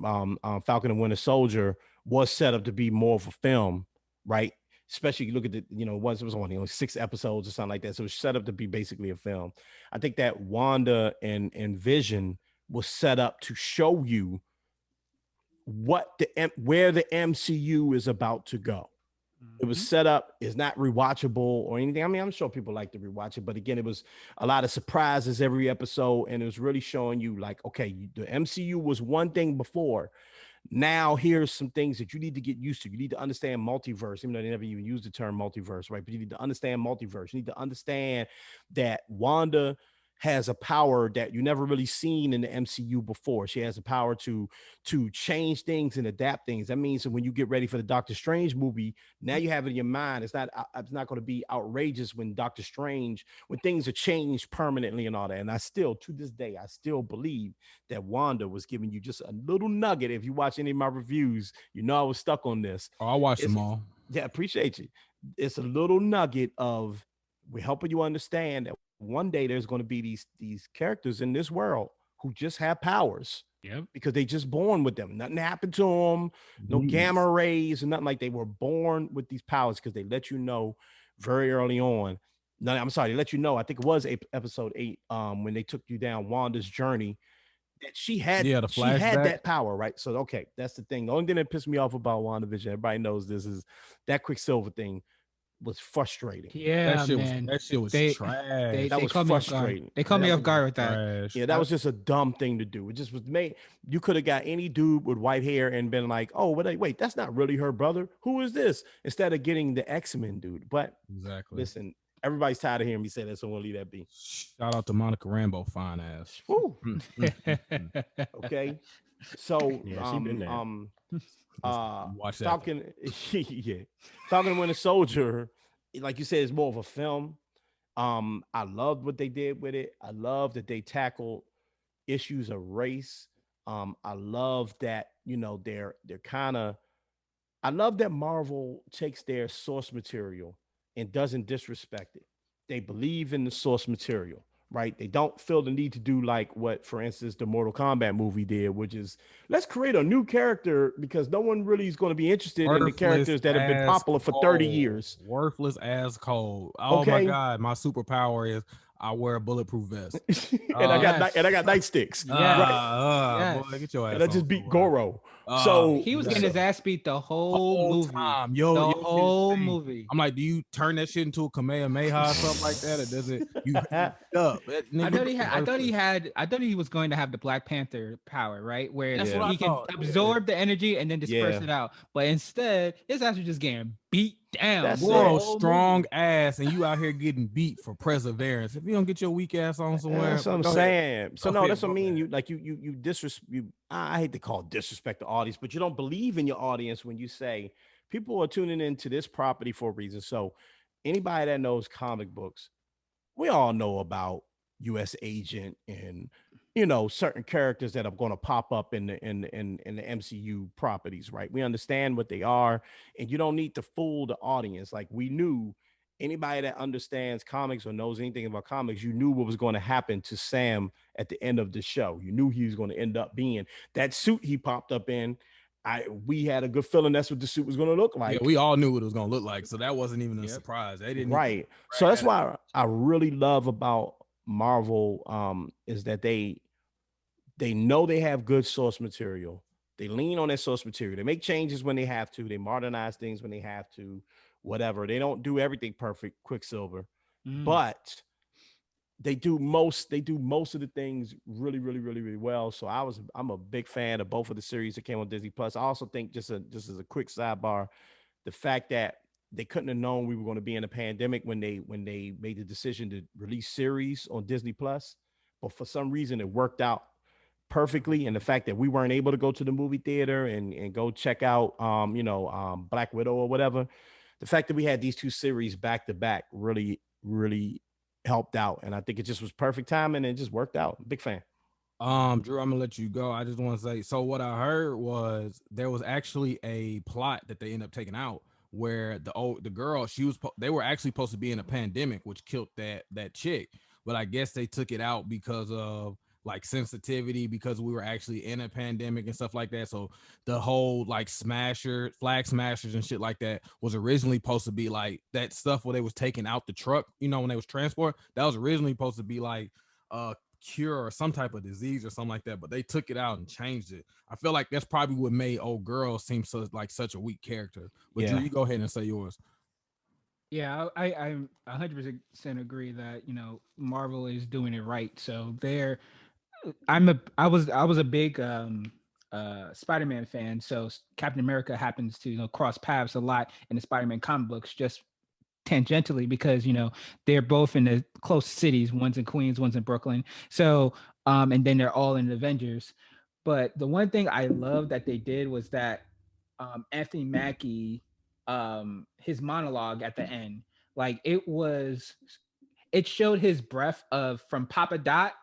Falcon and Winter Soldier was set up to be more of a film, right? Especially you look at the, once it was only 6 episodes or something like that. So it was set up to be basically a film. I think that Wanda and Vision was set up to show you where the MCU is about to go. It was set up, it's not rewatchable or anything. I mean, I'm sure people like to rewatch it, but again, it was a lot of surprises every episode, and it was really showing you like, okay, the MCU was one thing before. Now here's some things that you need to get used to. You need to understand multiverse, even though they never even used the term multiverse, right? But you need to understand multiverse. You need to understand that Wanda has a power that you never really seen in the MCU before. She has the power to change things and adapt things. That means that when you get ready for the Doctor Strange movie, now you have it in your mind. It's not going to be outrageous when Doctor Strange, when things are changed permanently and all that. And I still, to this day, I still believe that Wanda was giving you just a little nugget. If you watch any of my reviews, I was stuck on this. Oh, I watched them all. Yeah, appreciate you. It's a little nugget of we're helping you understand that one day there's going to be these characters in this world who just have powers. Yep. Because they just born with them. Nothing happened to them. No gamma rays and nothing, like they were born with these powers because they let you know very early on. No, I'm sorry, they let you know. I think it was episode 8, when they took you down Wanda's journey, that she had the flashback. that power, right? So okay, that's the thing. The only thing that pissed me off about WandaVision, everybody knows this, is that Quicksilver thing was frustrating. Yeah, that man. shit was trash. That was caught me off guard. frustrating. They caught me That off guard with that. Trash. Yeah, that was just a dumb thing to do. It just was made. You could have got any dude with white hair and been like, "Oh, wait, that's not really her brother. Who is this?" Instead of getting the X-Men dude. But Exactly. listen, everybody's tired of hearing me say that, so we'll leave that be. Shout out to Monica Rambeau, fine ass. Woo. Okay, so Yeah, she been there. Watch that. Falcon, yeah, Falcon and Winter Soldier, like you said, is more of a film. I loved what they did with it. I love that they tackled issues of race. I love that, they're kind of, I love that Marvel takes their source material and doesn't disrespect it. They believe in the source material, right? They don't feel the need to do like what, for instance, the Mortal Kombat movie did, which is let's create a new character because no one really is going to be interested in the characters that have been popular for 30 years. Worthless as cold. Oh my God, my superpower is I wear a bulletproof vest. and I got nightsticks. Boy, get your ass. And I just beat Goro. So he was getting his ass beat the whole movie. Time. The whole movie. I'm like, do you turn that shit into a Kamehameha or something like that? Or does it you up? I thought he was going to have the Black Panther power, right? Where That's what he I can thought. absorb the energy and then disperse it out. But instead, his ass was just getting beat down. That's strong ass, and you out here getting beat for perseverance. If you don't get your weak ass on somewhere, that's what I'm saying. So no, that's what I mean. You disrespect. I hate to call it disrespect the audience, but you don't believe in your audience when you say people are tuning into this property for a reason. So anybody that knows comic books, we all know about U.S. Agent and certain characters that are going to pop up in the MCU properties, right? We understand what they are, and you don't need to fool the audience. Like we knew anybody that understands comics or knows anything about comics, you knew what was going to happen to Sam at the end of the show. You knew he was going to end up being that suit he popped up in. We had a good feeling that's what the suit was going to look like. Yeah, we all knew what it was going to look like, so that wasn't even a surprise. They didn't right. So that's why I really love about Marvel is that they know they have good source material. They lean on their source material. They make changes when they have to. They modernize things when they have to. Whatever. They don't do everything perfect. Quicksilver, but they do most of the things really well. So I'm a big fan of both of the series that came on Disney Plus. I also think just as a quick sidebar, the fact that they couldn't have known we were going to be in a pandemic when they made the decision to release series on Disney Plus, but for some reason it worked out perfectly. And the fact that we weren't able to go to the movie theater and go check out Black Widow or whatever, the fact that we had these two series back to back really helped out. And I think it just was perfect timing and it just worked out. Big fan. Drew, I'm gonna let you go. I just want to say, so what I heard was there was actually a plot that they ended up taking out where the girl, they were actually supposed to be in a pandemic, which killed that chick, but I guess they took it out because of like sensitivity, because we were actually in a pandemic and stuff like that. So the whole like flag smashers and shit like that was originally supposed to be like that stuff where they was taking out the truck, when they was transport, that was originally supposed to be like cure or some type of disease or something like that, but they took it out and changed it. I feel like that's probably what made old girl seem so like such a weak character. But Yeah. Drew, you go ahead and say yours. Yeah, I'm 100% agree that Marvel is doing it right. So I was a big Spider-Man fan. So Captain America happens to cross paths a lot in the Spider-Man comic books, just tangentially because they're both in the close cities. One's in Queens, one's in Brooklyn. So and then they're all in the Avengers. But the one thing I love that they did was that Anthony Mackie, his monologue at the end, like it showed his breadth of from Papa Dot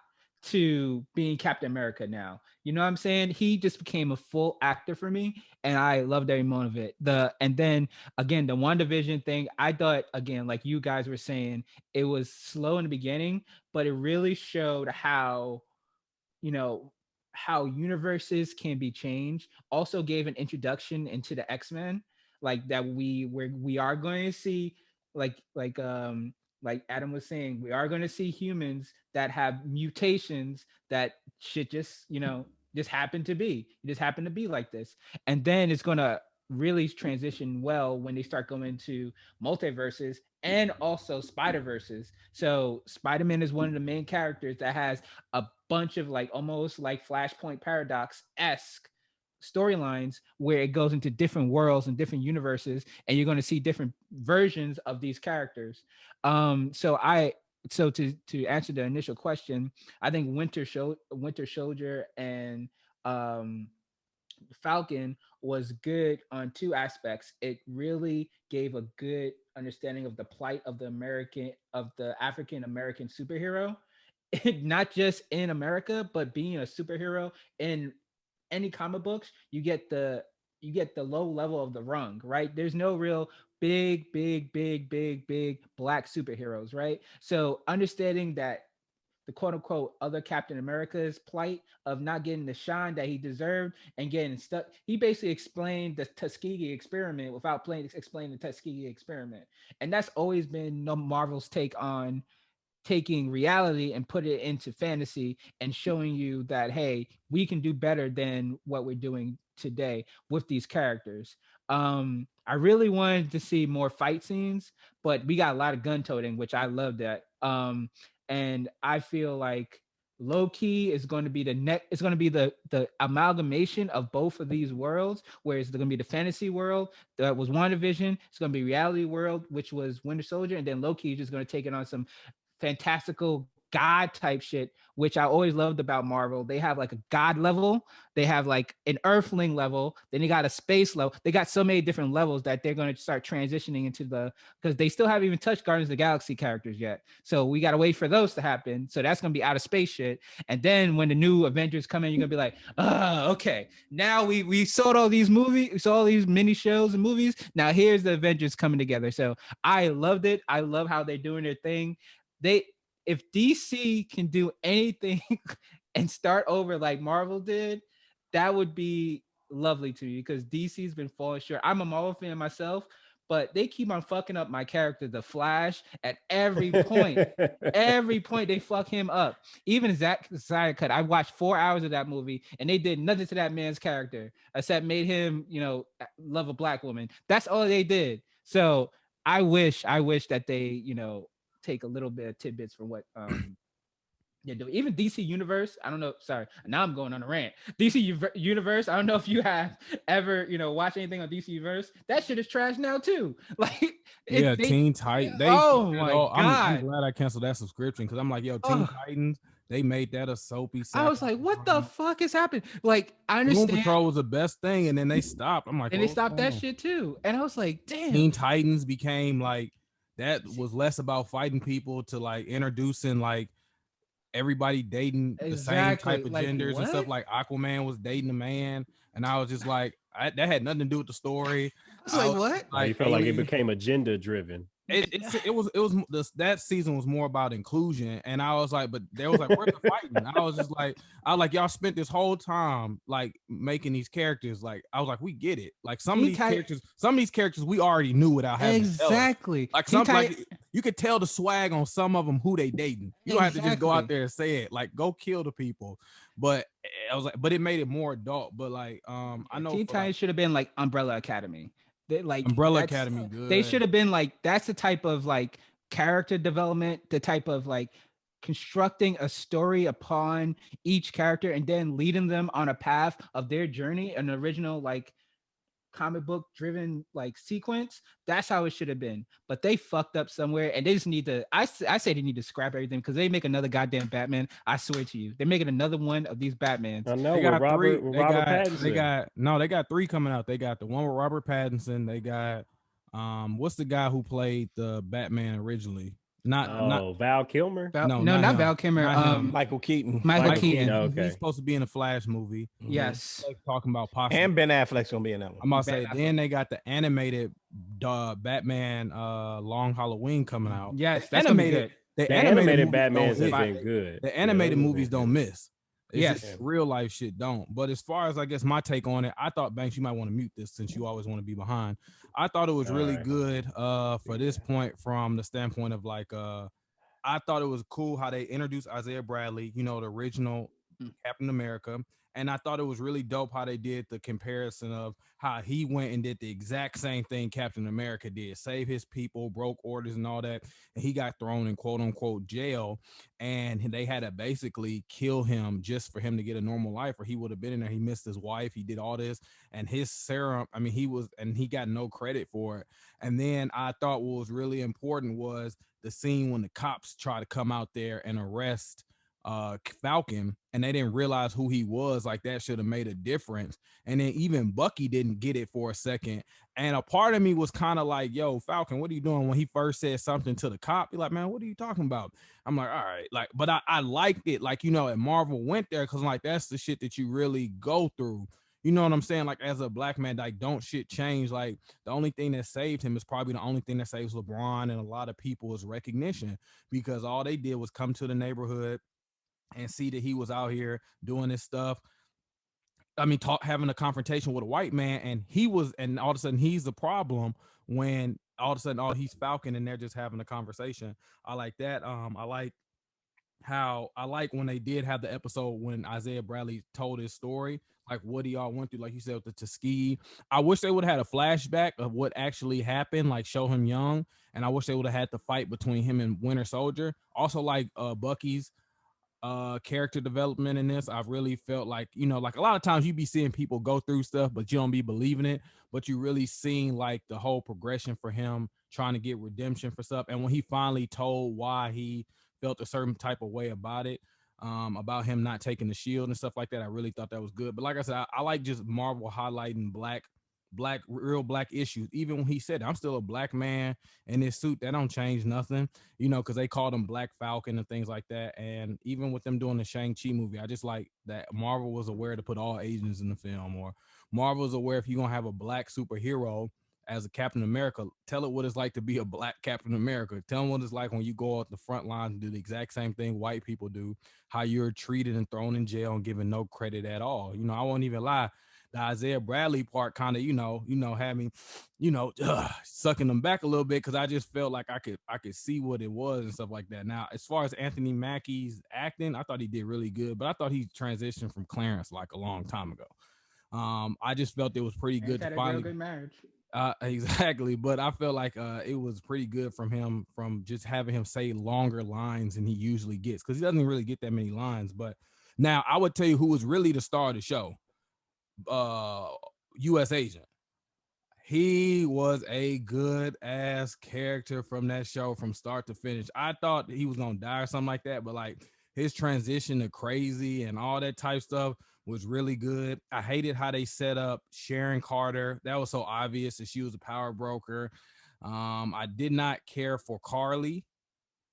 to being Captain America now. You know what I'm saying? He just became a full actor for me, and I loved every moment of it. And then again, the WandaVision thing, I thought again, like you guys were saying, it was slow in the beginning, but it really showed you know how universes can be changed. Also gave an introduction into the X-Men, like that we are going to see like Adam was saying, we are going to see humans that have mutations that should just happen to be like this. And then it's going to really transition well when they start going to multiverses and also Spider Verses. So Spider-Man is one of the main characters that has a bunch of like almost like Flashpoint Paradox-esque storylines where it goes into different worlds and different universes, and you're going to see different versions of these characters. So to answer the initial question, I think Winter Soldier and Falcon was good on two aspects. It really gave a good understanding of the plight of the African American superhero, not just in America, but being a superhero in any comic books. You get the low level of the rung, right? There's no real big black superheroes, right? So understanding that the quote unquote other Captain America's plight of not getting the shine that he deserved and getting stuck. He basically explained the Tuskegee experiment without explaining the Tuskegee experiment. And that's always been Marvel's take on taking reality and put it into fantasy and showing you that, hey, we can do better than what we're doing today with these characters. I really wanted to see more fight scenes, but we got a lot of gun toting, which I love that. And I feel like low key is going to be it's going to be the amalgamation of both of these worlds, where it's going to be the fantasy world that was WandaVision, it's going to be reality world, which was Winter Soldier, and then low key is just going to take it on some fantastical god type shit, which I always loved about Marvel. They have like a god level, they have like an earthling level, then they got a space level. They got so many different levels that they're going to start transitioning into because they still haven't even touched Guardians of the Galaxy characters yet. So we got to wait for those to happen. So that's going to be out of space shit. And then when the new Avengers come in, you're going to be like, okay, now we saw all these movies, we saw all these mini shows and movies. Now here's the Avengers coming together. So I loved it. I love how they're doing their thing. If DC can do anything and start over like Marvel did, that would be lovely to me, because DC's been falling short. I'm a Marvel fan myself, but they keep on fucking up my character, the Flash, at every point. Every point they fuck him up. Even Zack Snyder Cut, I watched 4 hours of that movie and they did nothing to that man's character except made him, love a black woman. That's all they did. So I wish that they, take a little bit of tidbits from what Yeah, even DC Universe. I don't know. Sorry, now I'm going on a rant. Universe. I don't know if you have ever, watched anything on DC Universe. That shit is trash now too. Like Yeah, it. They. Teen Titan. They Oh fucked it my all. I'm god. glad I canceled that subscription because I'm like, yo, Teen Oh, Titans. They made that a soapy I was sappy. like, what the fuck is happening? Like, I Doom understand, Patrol was the best thing, and then they stopped. I'm like, and they well, what's stopped going that on? shit too. And I was like, damn. Teen Titans became like that was less about fighting people to like introducing like everybody dating the same Exactly. type of Like genders and stuff. what? Like Aquaman was dating a man, and I was just like, that had nothing to do with the story. I was I like, was what? You like felt like it Alien. became agenda driven. That season was more about inclusion, and I was like, but there was like, where's the fighting? I was like, y'all spent this whole time like making these characters. Like, I was like, we get it. Like some Teen Titan. of these characters we already knew without having to tell us. Exactly. Like Teen Titan. like you could tell the swag on some of them who they dating. You don't have to just go out Exactly. there and say it. Like, go kill the people. But I was like, but it made it more adult. But like, I know Teen for like Titans should have been like Umbrella Academy. They, like Umbrella that's Academy, they good. should have been like that's the type of like character development, the type of like constructing a story upon each character and then leading them on a path of their journey, an original like comic book driven like sequence. That's how it should have been, but they fucked up somewhere and they just need to I say they need to scrap everything because they make another goddamn Batman. I swear to you, they're making another one of these Batmans. I know They with got three. Robert Pattinson. They got three coming out. They got the one with Robert Pattinson. They got what's the guy who played the Batman originally? Not Val Kilmer. no, Not him. Val Kilmer. Not him. Michael Keaton. Michael Michael Keaton. Keaton. Okay. He's supposed to be in the Flash movie. Yes. Like talking about possibly. And Ben Affleck's gonna be in that one. I'm about to Ben say. Affleck. Then they got the animated Batman Long Halloween coming out. Yes, that's gonna be good. The Animated movies Batmans don't have hit. been good. The animated Yeah, movies don't miss. It's Yes. just real life shit don't. But as far as I guess my take on it, I thought Banks, you might want to mute this since you always want to be behind. I thought it was really Alright. good for this point from the standpoint of like I thought it was cool how they introduced Isaiah Bradley, the original Captain America. And I thought it was really dope how they did the comparison of how he went and did the exact same thing Captain America did, save his people, broke orders and all that. And he got thrown in quote unquote jail. And they had to basically kill him just for him to get a normal life, or he would have been in there. He missed his wife. He did all this. And his serum, he got no credit for it. And then I thought what was really important was the scene when the cops try to come out there and arrest Falcon, and they didn't realize who he was. Like, that should have made a difference. And then even Bucky didn't get it for a second. And a part of me was kind of like, yo, Falcon, what are you doing? When he first said something to the cop, you're like, man, what are you talking about? I'm like, all right, like, but I liked it, like, and Marvel went there because like that's the shit that you really go through. You know what I'm saying? Like, as a black man, like, don't shit change. Like, the only thing that saved him is probably the only thing that saves LeBron and a lot of people is recognition, because all they did was come to the neighborhood and see that he was out here doing this stuff. I mean, having a confrontation with a white man, and all of a sudden he's the problem when all of a sudden, he's Falcon and they're just having a conversation. I like that. I like when they did have the episode when Isaiah Bradley told his story, like what he all went through, like you said, with the Tuskegee. I wish they would have had a flashback of what actually happened, like show him young. And I wish they would have had the fight between him and Winter Soldier. Also, like Bucky's character development in this. I've really felt like, like a lot of times you be seeing people go through stuff, but you don't be believing it. But you really seen like the whole progression for him trying to get redemption for stuff. And when he finally told why he felt a certain type of way about it, about him not taking the shield and stuff like that, I really thought that was good. But like I said, I like just Marvel highlighting real black issues. Even when he said, I'm still a black man in this suit, that don't change nothing, because they called him Black Falcon and things like that. And even with them doing the Shang-Chi movie, I just like that Marvel was aware to put all Asians in the film, or Marvel is aware if you're gonna have a black superhero as a Captain America, tell it what it's like to be a black Captain America. Tell them what it's like when you go out the front lines and do the exact same thing white people do, how you're treated and thrown in jail and given no credit at all. I won't even lie. The Isaiah Bradley part kind of, had me, sucking them back a little bit, because I just felt like I could see what it was and stuff like that. Now, as far as Anthony Mackie's acting, I thought he did really good, but I thought he transitioned from Clarence like a long time ago. I just felt it was pretty good to finally. Good marriage. Exactly, but I felt like it was pretty good from him, from just having him say longer lines than he usually gets, because he doesn't really get that many lines. But now I would tell you who was really the star of the show. uh U.S. Agent. He was a good ass character from that show from start to finish. I thought he was gonna die or something like that, but like his transition to crazy and all that type stuff was really good. I hated how they set up Sharon Carter. That was so obvious that she was a power broker. I did not care for Carly.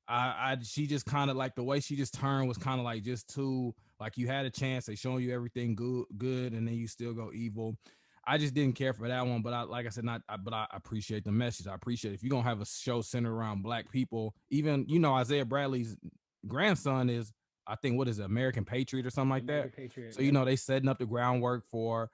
I she just kind of like the way she just turned was kind of like just too, like you had a chance, they showing you everything good, and then you still go evil. I just didn't care for that one, but I, like I said, but I appreciate the message. I appreciate if you're gonna have a show centered around black people. Even Isaiah Bradley's grandson is, I think, what is it, American Patriot or something like American that. Patriot. So Yep. they setting up the groundwork for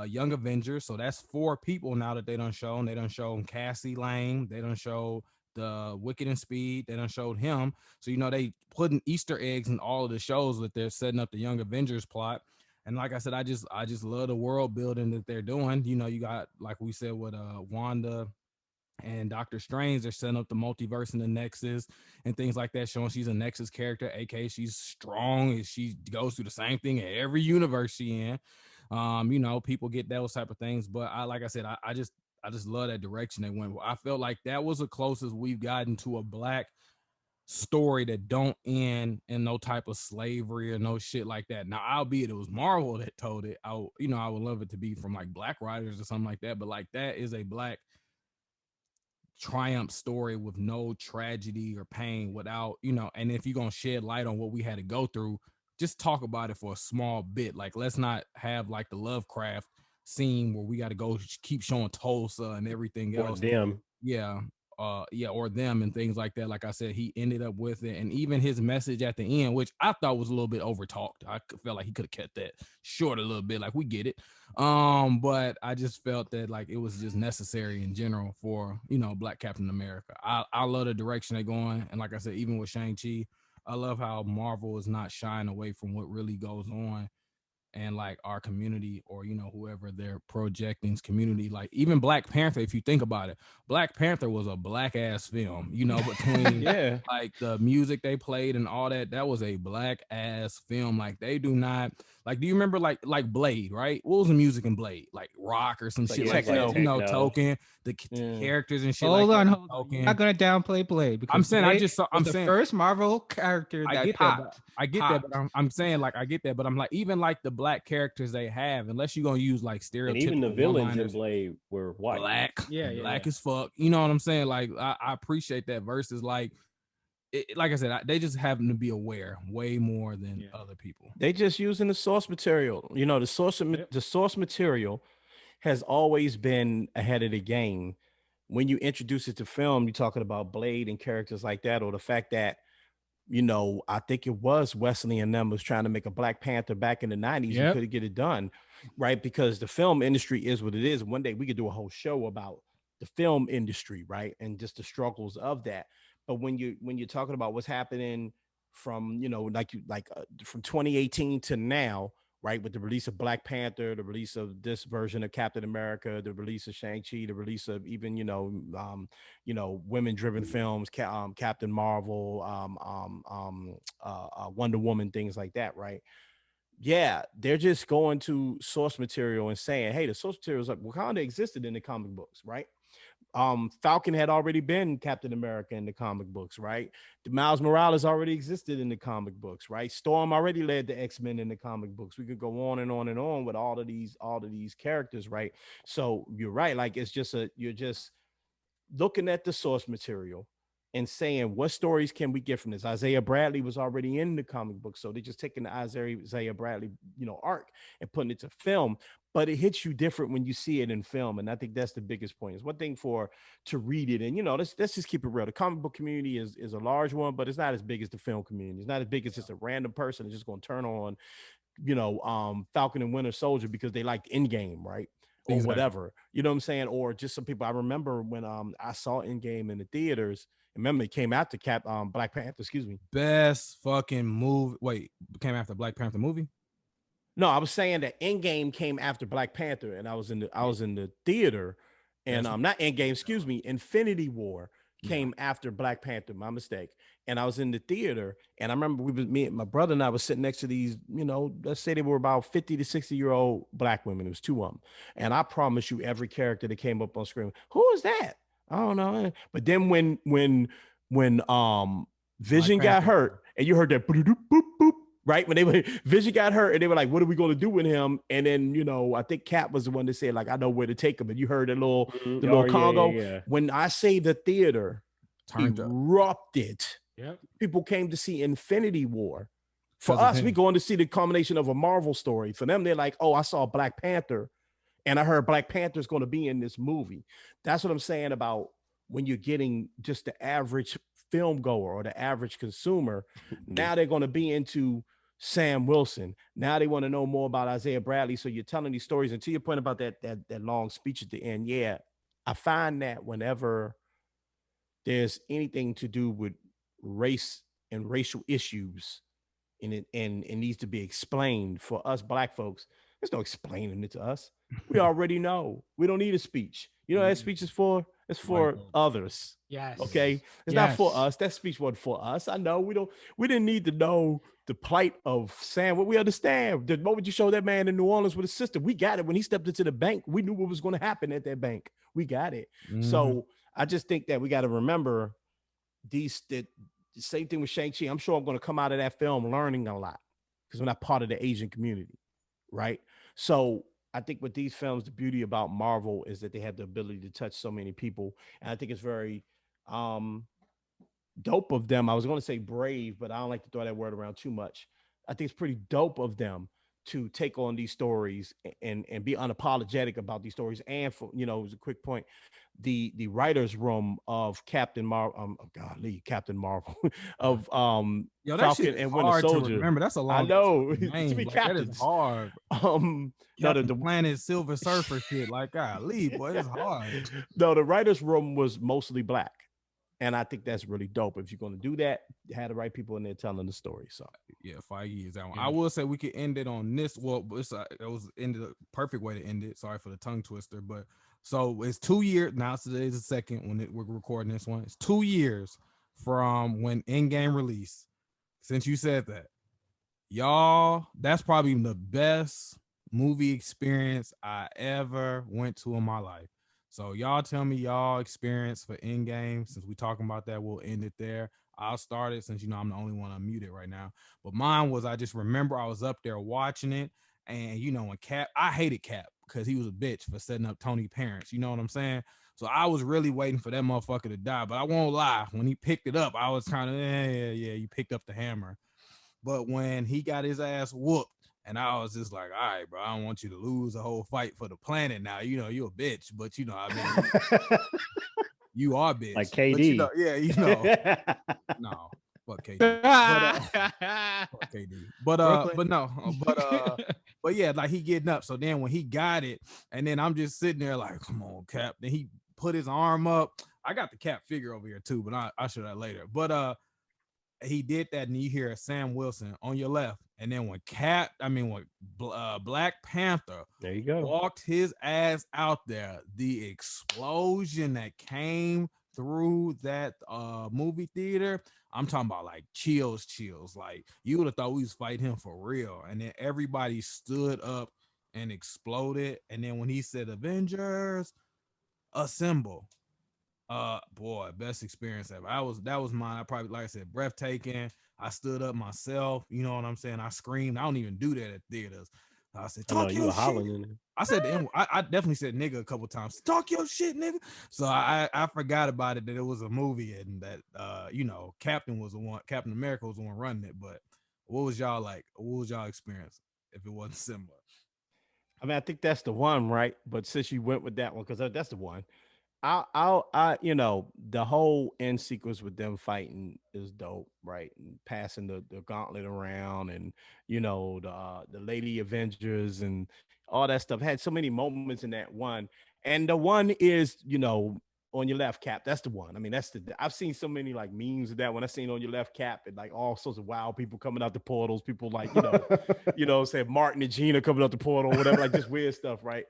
Young Avengers. So that's four people now that they done shown. They done shown Cassie Lang. They done show the Wicked and Speed. They done showed him. So they putting Easter eggs in all of the shows that they're setting up the Young Avengers plot. And like I said, I just love the world building that they're doing. You got, like we said, with Wanda and Doctor Strange, they're setting up the multiverse and the Nexus and things like that, showing she's a Nexus character, aka she's strong and she goes through the same thing in every universe she in. People get those type of things, but like I said, I just love that direction they went. I felt like that was the closest we've gotten to a black story that don't end in no type of slavery or no shit like that. Now, albeit it was Marvel that told it, I would love it to be from like black writers or something like that. But like that is a black triumph story with no tragedy or pain without, and if you're gonna shed light on what we had to go through, just talk about it for a small bit. Like, let's not have like the Lovecraft scene where we got to go keep showing Tulsa and everything or else. them. Yeah. Or them and things like that. Like I said, he ended up with it, and even his message at the end, which I thought was a little bit over talked. I felt like he could have kept that short a little bit. Like, we get it, but I just felt that like it was just necessary in general for Black Captain America. I love the direction they're going, and like I said, even with Shang-Chi, I love how Marvel is not shying away from what really goes on and like our community, or whoever they're projecting's community. Like even Black Panther, if you think about it, Black Panther was a black ass film, between Yeah. like the music they played and all that. That was a black ass film. Like, they do not, like, do you remember like Blade, right? What was the music in Blade? Like rock or some It's like shit Yeah, like it's like that, techno. techno. Token, the Yeah. characters and shit Hold like on, that, hold on. You're Token. not gonna downplay Blade I'm because saying I Blade just saw, was I'm the saying first Marvel character I that get that, but popped. I get that, but Popped. I'm saying, like, I get that, but I'm like, even like the black characters they have, unless you're gonna use like And even the stereotypical one villains in liners, Blade were white. black, Yeah, yeah, black yeah. as fuck. You know what I'm saying? Like, I appreciate that versus like, like I said, they just happen to be aware way more than Yeah. other people. They just using the source material. Yep. The source material has always been ahead of the game. When you introduce it to film, you're talking about Blade and characters like that, or the fact that I think it was Wesley and them was trying to make a Black Panther back in the 90s and Yep. couldn't get it done, right? Because the film industry is what it is. One day we could do a whole show about the film industry, right? And just the struggles of that. But when you're talking about what's happening from, from 2018 to now, right? With the release of Black Panther, the release of this version of Captain America, the release of Shang-Chi, the release of even, women-driven films, Captain Marvel, Wonder Woman, things like that, right? Yeah, they're just going to source material and saying, "Hey, the source material is like Wakanda existed in the comic books, right? Falcon had already been Captain America in the comic books, right? The Miles Morales already existed in the comic books, right? Storm already led the X-Men in the comic books. We could go on and on and on with all of these characters, right? So you're right, like you're just looking at the source material and saying, what stories can we get from this? Isaiah Bradley was already in the comic book, so they're just taking the Isaiah Bradley, arc and putting it to film. But it hits you different when you see it in film, and I think that's the biggest point. It's one thing to read it, and let's just keep it real. The comic book community is a large one, but it's not as big as the film community. It's not as big as just a random person that's just going to turn on Falcon and Winter Soldier because they liked Endgame, right? Or Exactly. whatever. You know what I'm saying? Or just some people. I remember when I saw Endgame in the theaters. Remember, it came out to Black Panther, excuse me. Best fucking movie. Wait, came after Black Panther movie? No, I was saying that Endgame came after Black Panther, and I was in the theater, and not Endgame, excuse me, Infinity War came after Black Panther. My mistake. And I was in the theater, and I remember me and my brother and I was sitting next to these, let's say they were about 50 to 60-year-old Black women. It was two of them, and I promise you, every character that came up on screen, who is that? I don't know. But then when Vision got hurt, and you heard that boop, boop, boop, right? When Vision got hurt, and they were like, "What are we going to do with him?" And then I think Cap was the one that said, like, "I know where to take him." And you heard the little Congo. Yeah. When I say the theater erupted, people came to see Infinity War. For us, we going to see the culmination of a Marvel story. For them, they're like, "Oh, I saw Black Panther, and I heard Black Panther is going to be in this movie." That's what I'm saying about when you're getting just the average film goer or the average consumer. Now they're going to be into Sam Wilson. Now they want to know more about Isaiah Bradley. So you're telling these stories. And to your point about that long speech at the end, yeah, I find that whenever there's anything to do with race and racial issues, and it needs to be explained for us Black folks, there's no explaining it to us. We already know. We don't need a speech. You know what that speech is for? It's for others. Yes. Okay. It's not for us. That speech wasn't for us. I know. We didn't need to know the plight of Sam. What we understand. The moment you show that man in New Orleans with his sister, we got it. When he stepped into the bank, we knew what was going to happen at that bank. We got it. Mm-hmm. So I just think that we got to remember the same thing with Shang-Chi. I'm sure I'm going to come out of that film learning a lot because I'm not part of the Asian community. Right. So I think with these films, the beauty about Marvel is that they have the ability to touch so many people. And I think it's very dope of them. I was going to say brave, but I don't like to throw that word around too much. I think it's pretty dope of them to take on these stories and be unapologetic about these stories. And for, it was a quick point, the writer's room of Captain Marvel, Captain Marvel of Falcon and Winter Soldier. Remember, that's a long. I know. To be captains. That is hard. The Planet Silver Surfer shit, like, golly, boy, it's hard. No, the writer's room was mostly Black. And I think that's really dope. If you're going to do that, you have the right people in there telling the story. So yeah, 5 years that one. I will say we could end it on this. Well, it was ended a perfect way to end it. Sorry for the tongue twister, but so it's 2 years now. Today's the second when we're recording this one. It's 2 years from when Endgame released. Since you said that, y'all, that's probably the best movie experience I ever went to in my life. So y'all tell me y'all experience for Endgame. Since we talking about that, we'll end it there. I'll start it since I'm the only one unmuted right now. But mine was, I just remember I was up there watching it, and when Cap, I hated Cap because he was a bitch for setting up Tony's parents. You know what I'm saying? So I was really waiting for that motherfucker to die. But I won't lie, when he picked it up, I was kind of yeah, you picked up the hammer. But when he got his ass whooped, and I was just like, all right, bro, I don't want you to lose a whole fight for the planet now. You're a bitch, but you are a bitch. Like KD. But, no, fuck KD. Fuck KD. But yeah, like he getting up. So then when he got it, and then I'm just sitting there like, come on, Cap. Then he put his arm up. I got the Cap figure over here too, but I'll show that later. But he did that, and you hear Sam Wilson on your left. And then when Black Panther, there you go, walked his ass out there, the explosion that came through that movie theater, I'm talking about like chills. Like you would have thought we was fighting him for real. And then everybody stood up and exploded. And then when he said Avengers Assemble, boy, best experience ever. That was mine. I probably, like I said, breathtaking. I stood up myself. You know what I'm saying? I screamed. I don't even do that at theaters. I said, talk your shit. I said I definitely said nigga a couple times. Talk your shit, nigga. So I forgot about it, that it was a movie, and that Captain America was the one running it. But what was y'all like? What was y'all experience if it wasn't similar? I mean, I think that's the one, right? But since you went with that one, because that's the one. I the whole end sequence with them fighting is dope, right? And passing the gauntlet around, and the Lady Avengers and all that stuff had so many moments in that one. And the one is, on your left, Cap. That's the one. I mean, I've seen so many like memes of that one. I've seen on your left, Cap, and like all sorts of wild people coming out the portals. People like, saying Martin and Gina coming out the portal, whatever, like just weird stuff, right?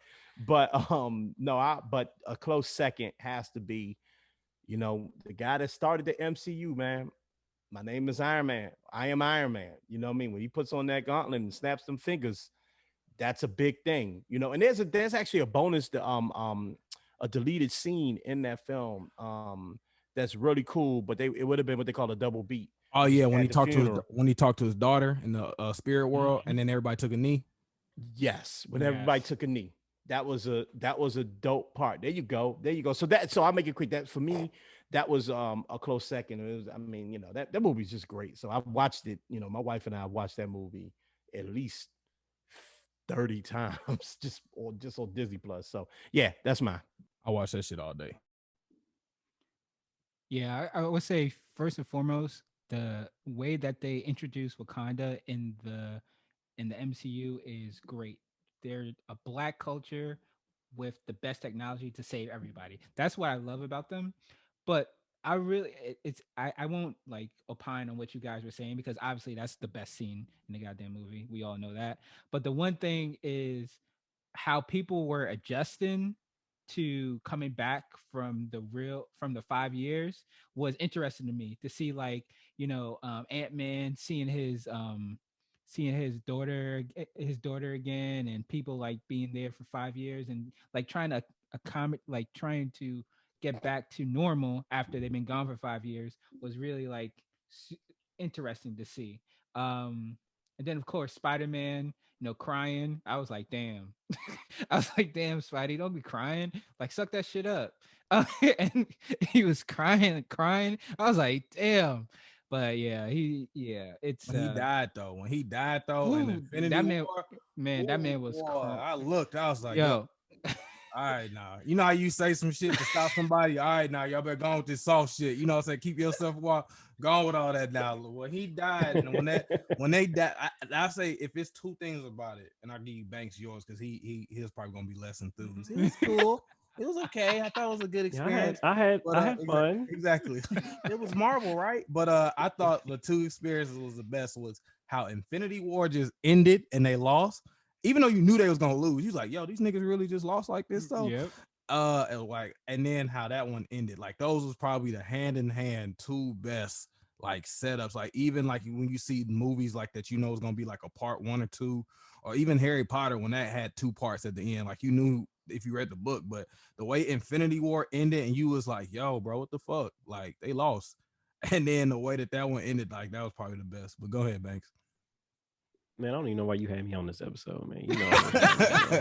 But no, but a close second has to be, the guy that started the MCU, man. My name is Iron Man. I am Iron Man. You know what I mean? When he puts on that gauntlet and snaps them fingers, that's a big thing. And there's actually a bonus to a deleted scene in that film that's really cool, but it would have been what they call a double beat. Oh It's yeah, when he at the talked to funeral. when he talked to his daughter in the spirit world, Mhm. and then everybody took a knee. Yes, when everybody Yes. took a knee. That was a dope part. There you go. There you go. So I'll make it quick. That for me, that was a close second. I mean, that movie's just great. So I've watched it, my wife and I have watched that movie at least 30 times just on Disney Plus. So yeah, that's mine. I watched that shit all day. Yeah, I would say first and foremost, the way that they introduce Wakanda in the MCU is great. They're a black culture with the best technology to save everybody. That's what I love about them. But I really, I won't like opine on what you guys were saying because obviously that's the best scene in the goddamn movie. We all know that. But the one thing is how people were adjusting to coming back from the 5 years was interesting to me to see, like, Ant-Man seeing his daughter again, and people like being there for 5 years and like trying to accommodate, like trying to get back to normal after they've been gone for 5 years was really like interesting to see. And then of course Spider-Man, crying. I was like, damn. I was like, damn, Spidey, don't be crying. Like, suck that shit up. And he was crying and crying. I was like, damn. But yeah, it's When he died though, in ooh, Infinity that man, War, man, that ooh, man was boy, I looked, I was like, yo, yo. all right, now. You know how you say some shit to stop somebody? All right, now, y'all better go on with this soft shit. You know what I'm saying? Keep yourself a while. Go on with all that now. When he died, and when they died, I say if it's two things about it, and I'll give you Banks yours because he was probably gonna be less enthused. It was cool. It was okay. I thought it was a good Yeah, experience. I had fun. Exactly. It was Marvel, right? But I thought the two experiences was the best was how Infinity War just ended and they lost even though you knew they was gonna lose, you was like, yo, these niggas really just lost like this. So Yep. and then how that one ended, like those was probably the hand in hand two best like setups. Like even like when you see movies like that, you know it's gonna be like a part one or two, or even Harry Potter when that had two parts at the end, like you knew if you read the book. But the way Infinity War ended and you was like, yo, bro, what the fuck? Like they lost. And then the way that one ended, like that was probably the best. But go ahead, Banks. Man, I don't even know why you had me on this episode, man. You know I ain't got nothing,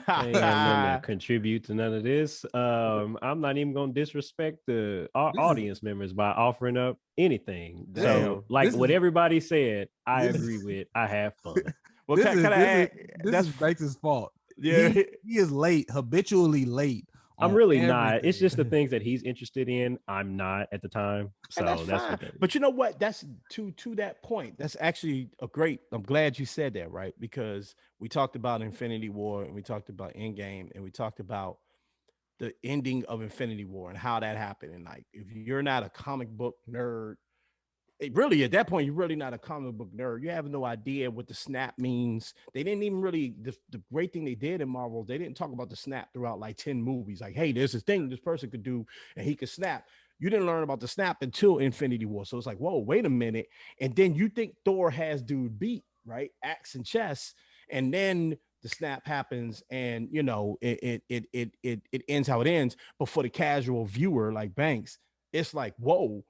I ain't got nothing to contribute to none of this. I'm not even gonna disrespect our This is audience members by offering up anything. damn. So, like This what is everybody said, I this, agree with. I have fun. Well, this is can I this is add? this That's is Banks' fault. yeah. He is late, habitually late I'm on really not. It's everything. just the things that he's interested in. I'm not at the time. And that's So that's fine. what that is. But you know what? That's to that point. That's actually a great. I'm glad you said that, right? Because we talked about Infinity War and we talked about Endgame and we talked about the ending of Infinity War and how that happened. And like, if you're not a comic book nerd, really at that point you're really not a comic book nerd. You have no idea what the snap means. They didn't even really the great thing they did in Marvel, they didn't talk about the snap throughout like 10 movies. Like, hey, there's this thing this person could do and he could snap. You didn't learn about the snap until Infinity War. So it's like, whoa, wait a minute. And then you think Thor has dude beat, right? Axe and chest. And then the snap happens and it ends how it ends. But for the casual viewer like Banks, it's like, whoa,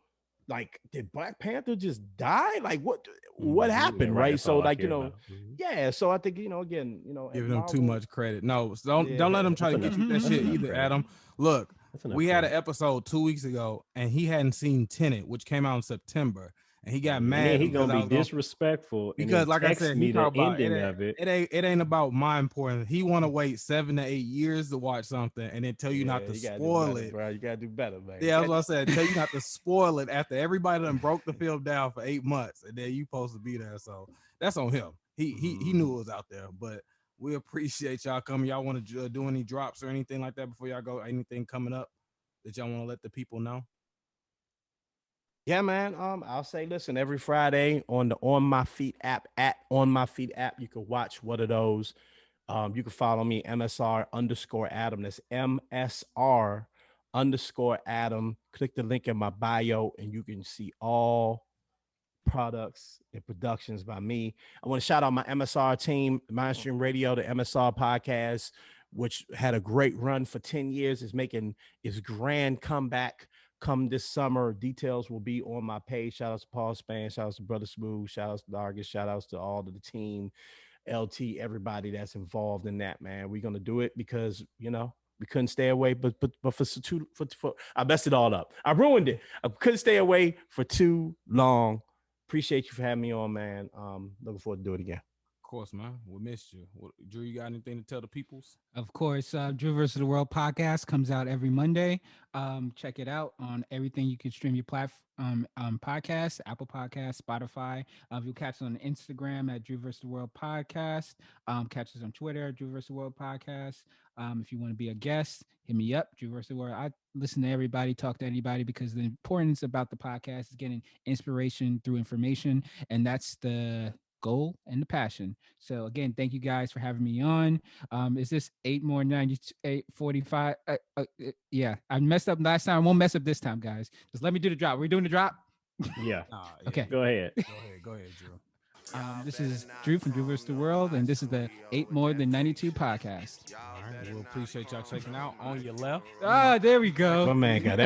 like did Black Panther just die? Like what Yeah, happened, right. right? That's So all I like, care about. Mhm. yeah. So I think, again, at Giving them too Marvel, much credit. No, yeah. don't let them try That's to get enough. you that That's shit enough either, credit. Adam. Look, That's enough we had an credit. episode 2 weeks ago, and he hadn't seen Tenet, which came out in September, and he got And then mad he because gonna I be was going disrespectful and because then like I text said, he me the talked about ending of it. it ain't about my importance. He want to wait 7 to 8 years to watch something and then tell you Yeah, not to you gotta do spoil better, it. bro. You gotta do better, man. Yeah, that's what I said. Tell you not to spoil it after everybody done broke the film down for 8 months, and then you supposed to be there. So that's on him. He knew it was out there, but we appreciate y'all coming. Y'all want to do any drops or anything like that before y'all go? Anything coming up that y'all want to let the people know? Yeah, man. I'll say, listen, every Friday on the On My Feet app, at On My Feet app, you can watch one of those. You can follow me, MSR_Adam. That's MSR_Adam. Click the link in my bio, and you can see all products and productions by me. I want to shout out my MSR team, Mainstream Radio, the MSR podcast, which had a great run for 10 years, is making its grand comeback come this summer. Details will be on my page. Shout out to Paul Span, shout out to Brother Smooth, shout out to Dargis, shout outs to all of the team, LT, everybody that's involved in that, man. We're gonna do it because we couldn't stay away, but for I messed it all up. I ruined it. I couldn't stay away for too long. Appreciate you for having me on, man. Looking forward to do it again. Of course, man. We missed you. Drew, you got anything to tell the peoples? Of course, Drew versus the World podcast comes out every Monday. Check it out on everything you can stream your platform, podcast, Apple Podcast, Spotify. You'll catch us on Instagram at Drew versus the World podcast. Catch us on Twitter, Drew versus the World podcast. If you want to be a guest, hit me up, Drew versus the World. I listen to everybody, talk to anybody, because the importance about the podcast is getting inspiration through information, and that's the goal and the passion. So again, thank you guys for having me on. Is this 8 more 98 45? Yeah, I messed up last time. I won't mess up this time, guys. Just let me do the drop. We're doing the drop. Yeah. Okay. Go ahead. Go ahead, Drew. This is Drew from Drew vs. the World, and this is the 8 More Than 92 podcast. All right, we'll appreciate y'all checking out. On your left. There we go. My man got